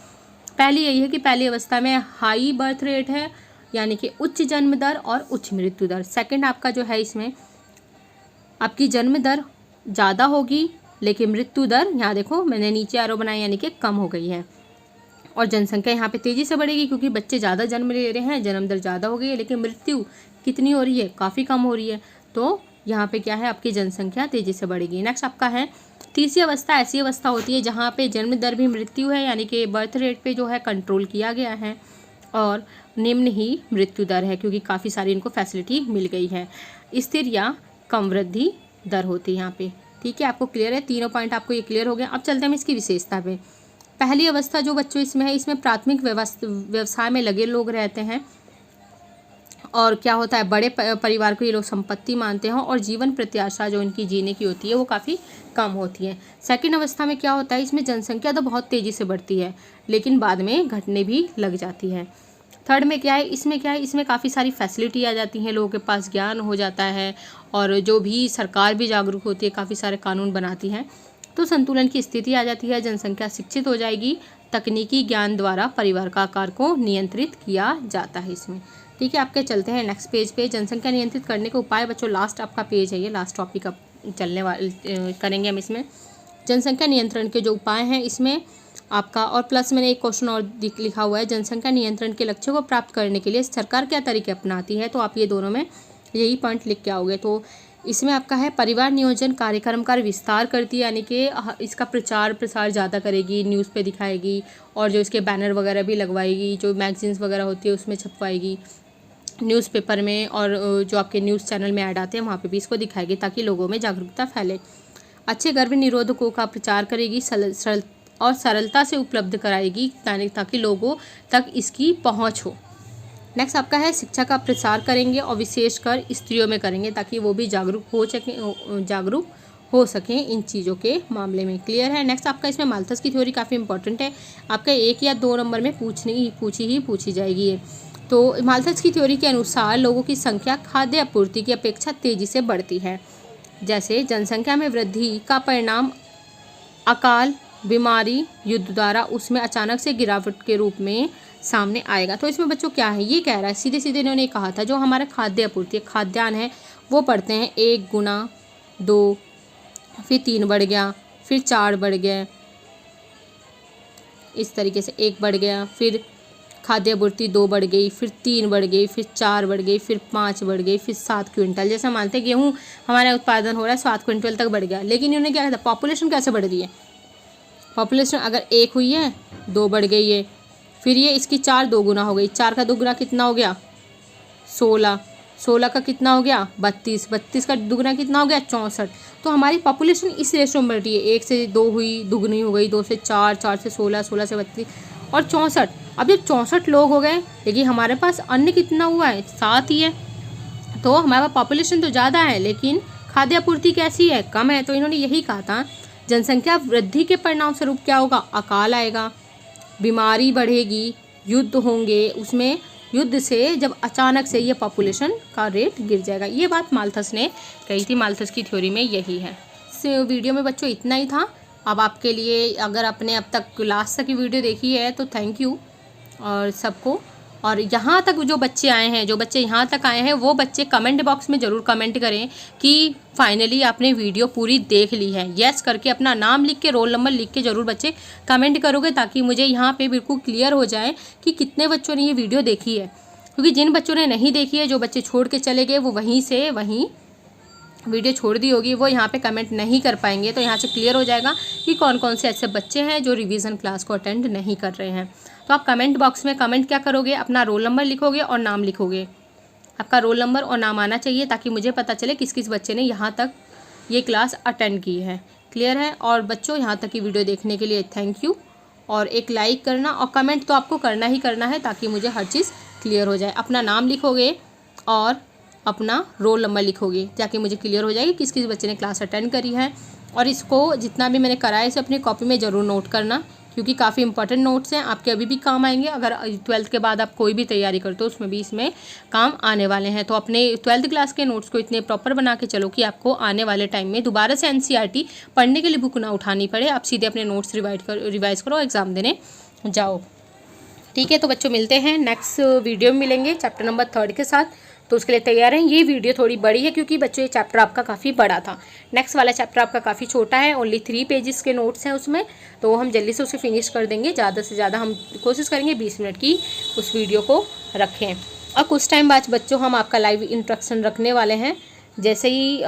पहली यही है कि पहली अवस्था में हाई बर्थ रेट है, यानी कि उच्च जन्म दर और उच्च मृत्यु दर। सेकंड आपका जो है, इसमें आपकी जन्म दर ज़्यादा होगी लेकिन मृत्यु दर, यहाँ देखो मैंने नीचे एरो बनाया, यानी कि कम हो गई है। और जनसंख्या यहाँ पे तेज़ी से बढ़ेगी क्योंकि बच्चे ज़्यादा जन्म ले रहे हैं, जन्म दर ज़्यादा हो गई है, लेकिन मृत्यु कितनी हो रही है, काफ़ी कम हो रही है। तो यहाँ पे क्या है, आपकी जनसंख्या तेज़ी से बढ़ेगी। नेक्स्ट आपका है तीसरी अवस्था, ऐसी अवस्था होती है जहाँ पे जन्म दर भी मृत्यु है, यानी कि बर्थ रेट पे जो है कंट्रोल किया गया है, और निम्न ही मृत्यु दर है क्योंकि काफ़ी सारी इनको फैसिलिटी मिल गई है। स्थिर या कम वृद्धि दर होती है यहाँ पे। ठीक है, आपको क्लियर है, तीनों पॉइंट आपको ये क्लियर हो गया। अब चलते हैं हम इसकी विशेषता पे। पहली अवस्था जो बच्चों इसमें है, इसमें प्राथमिक व्यवसाय में लगे लोग रहते हैं, और क्या होता है, बड़े परिवार को ये लोग संपत्ति मानते हैं, और जीवन प्रत्याशा जो इनकी जीने की होती है वो काफ़ी कम होती है। सेकंड अवस्था में क्या होता है, इसमें जनसंख्या तो बहुत तेज़ी से बढ़ती है लेकिन बाद में घटने भी लग जाती है। थर्ड में क्या है, इसमें काफ़ी सारी फैसिलिटी आ जाती हैं, लोगों के पास ज्ञान हो जाता है, और जो भी सरकार भी जागरूक होती है, काफ़ी सारे कानून बनाती है, तो संतुलन की स्थिति आ जाती है, जनसंख्या शिक्षित हो जाएगी, तकनीकी ज्ञान द्वारा परिवार का आकार को नियंत्रित किया जाता है इसमें। ठीक है, आपके चलते हैं नेक्स्ट पेज पे। जनसंख्या नियंत्रित करने के उपाय बच्चों, लास्ट आपका पेज है ये, लास्ट टॉपिक अब चलने वाले करेंगे हम इसमें। जनसंख्या नियंत्रण के जो उपाय हैं इसमें आपका, और प्लस मैंने एक क्वेश्चन और लिखा हुआ है, जनसंख्या नियंत्रण के लक्ष्य को प्राप्त करने के लिए सरकार क्या तरीके अपनाती है, तो आप ये दोनों में यही पॉइंट लिख के आओगे। तो इसमें आपका है परिवार नियोजन कार्यक्रम का विस्तार करती है, यानी कि इसका प्रचार प्रसार ज़्यादा करेगी, न्यूज़ पे दिखाएगी, और जो इसके बैनर वगैरह भी लगवाएगी, जो मैगजीन्स वगैरह होती है उसमें छपवाएगी, न्यूज़पेपर में, और जो आपके न्यूज़ चैनल में ऐड आते हैं वहाँ पे भी इसको दिखाएगी ताकि लोगों में जागरूकता फैले। अच्छे गर्भ निरोधकों का प्रचार करेगी, सरलता से उपलब्ध कराएगी ताकि लोगों तक इसकी पहुँच हो। नेक्स्ट आपका है शिक्षा का प्रसार करेंगे, और विशेषकर स्त्रियों में करेंगे ताकि वो भी जागरूक हो सकें इन चीज़ों के मामले में। क्लियर है। नेक्स्ट आपका इसमें माल्थस की थ्योरी काफ़ी इंपॉर्टेंट है, आपका 1 या 2 नंबर में पूछी जाएगी ये। तो माल्थस की थ्योरी के अनुसार लोगों की संख्या खाद्य आपूर्ति की अपेक्षा तेज़ी से बढ़ती है। जैसे जनसंख्या में वृद्धि का परिणाम अकाल, बीमारी, युद्ध द्वारा उसमें अचानक से गिरावट के रूप में सामने आएगा। तो इसमें बच्चों क्या है, ये कह रहा है सीधे सीधे इन्होंने कहा था जो हमारा खाद्य आपूर्ति खाद्यान्न है वो बढ़ते हैं 1 गुना 2, फिर 3 बढ़ गया, फिर 4 बढ़ गया, इस तरीके से 1 बढ़ गया, फिर खाद्य आपूर्ति 2 बढ़ गई, फिर 3 बढ़ गई, फिर 4 बढ़ गई, फिर 5 बढ़ गई, फिर 7 क्विंटल। जैसे मानते हैं गेहूँ हमारा उत्पादन हो रहा है 7 क्विंटल तक बढ़ गया, लेकिन इन्होंने क्या कहा था, पॉपुलेशन कैसे बढ़ रही है, पॉपुलेशन अगर 1 हुई है 2 बढ़ गई है, फिर ये इसकी 4 2 गुना हो गई, 4 का 2 गुना कितना हो गया 16, 16 का कितना हो गया 32, 32 का दुगुना कितना हो गया 64। तो हमारी पॉपुलेशन इस रेशो में बढ़ रही है, 1 से 2 हुई, दुगनी हो गई, 2 से 4, 4 से 16, 16 से 32 और 64। अब जब 64 लोग हो गए, लेकिन हमारे पास अन्न कितना हुआ है 7 ही है, तो हमारे पास पॉपुलेशन तो ज़्यादा है लेकिन खाद्य आपूर्ति कैसी है, कम है। तो इन्होंने यही कहा था जनसंख्या वृद्धि के परिणाम स्वरूप क्या होगा, अकाल आएगा, बीमारी बढ़ेगी, युद्ध होंगे, उसमें युद्ध से जब अचानक से ये पॉपुलेशन का रेट गिर जाएगा। ये बात माल्थस ने कही थी, माल्थस की थ्योरी में यही है। इस वीडियो में बच्चों इतना ही था। अब आपके लिए अगर आपने अब तक लास्ट तक की वीडियो देखी है तो थैंक यू और सबको। और यहाँ तक जो बच्चे आए हैं, जो बच्चे यहाँ तक आए हैं वो बच्चे कमेंट बॉक्स में ज़रूर कमेंट करें कि फाइनली आपने वीडियो पूरी देख ली है। यस करके अपना नाम लिख के, रोल नंबर लिख के ज़रूर बच्चे कमेंट करोगे ताकि मुझे यहाँ पे बिल्कुल क्लियर हो जाए कि कितने बच्चों ने ये वीडियो देखी है। क्योंकि जिन बच्चों ने नहीं देखी है, जो बच्चे छोड़ के चले गए, वो वहीं से वहीं वीडियो छोड़ दी होगी, वो यहाँ पे कमेंट नहीं कर पाएंगे। तो यहाँ से क्लियर हो जाएगा कि कौन कौन से ऐसे बच्चे हैं जो रिवीजन क्लास को अटेंड नहीं कर रहे हैं। तो आप कमेंट बॉक्स में कमेंट क्या करोगे, अपना रोल नंबर लिखोगे और नाम लिखोगे। आपका रोल नंबर और नाम आना चाहिए ताकि मुझे पता चले किस किस बच्चे ने यहाँ तक ये क्लास अटेंड की है। क्लियर है। और बच्चों यहाँ तक की वीडियो देखने के लिए थैंक यू। और एक लाइक करना और कमेंट तो आपको करना ही करना है ताकि मुझे हर चीज़ क्लियर हो जाए। अपना नाम लिखोगे और अपना रोल नंबर लिखोगे ताकि मुझे क्लियर हो जाएगी किस किस बच्चे ने क्लास अटेंड करी है। और इसको जितना भी मैंने कराया इसे अपनी कॉपी में ज़रूर नोट करना क्योंकि काफ़ी इंपॉर्टेंट नोट्स हैं, आपके अभी भी काम आएंगे। अगर 12th के बाद आप कोई भी तैयारी करते हो उसमें भी इसमें काम आने वाले हैं। तो अपने 12th क्लास के नोट्स को इतने प्रॉपर बना के चलो कि आपको आने वाले टाइम में दोबारा से NCERT पढ़ने के लिए बुक ना उठानी पड़े, आप सीधे अपने नोट्स रिवाइज करो, एग्ज़ाम देने जाओ। ठीक है, तो बच्चों मिलते हैं नेक्स्ट वीडियो में, मिलेंगे चैप्टर नंबर 3 के साथ। तो उसके लिए तैयार हैं। ये वीडियो थोड़ी बड़ी है क्योंकि बच्चों ये चैप्टर आपका काफ़ी बड़ा था। नेक्स्ट वाला चैप्टर आपका काफ़ी छोटा है, ओनली 3 पेजेस के नोट्स हैं उसमें, तो हम जल्दी से उसे फिनिश कर देंगे। ज़्यादा से ज़्यादा हम कोशिश करेंगे 20 मिनट की उस वीडियो को रखें। और कुछ टाइम बाद बच्चों हम आपका लाइव इंस्ट्रक्शन रखने वाले हैं। जैसे ही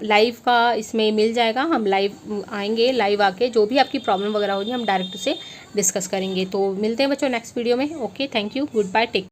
लाइव का इसमें मिल जाएगा, हम लाइव आएंगे, लाइव आके जो भी आपकी प्रॉब्लम वगैरह होगी हम डायरेक्ट उसे डिस्कस करेंगे। तो मिलते हैं बच्चों नेक्स्ट वीडियो में। Okay, thank you, goodbye, take.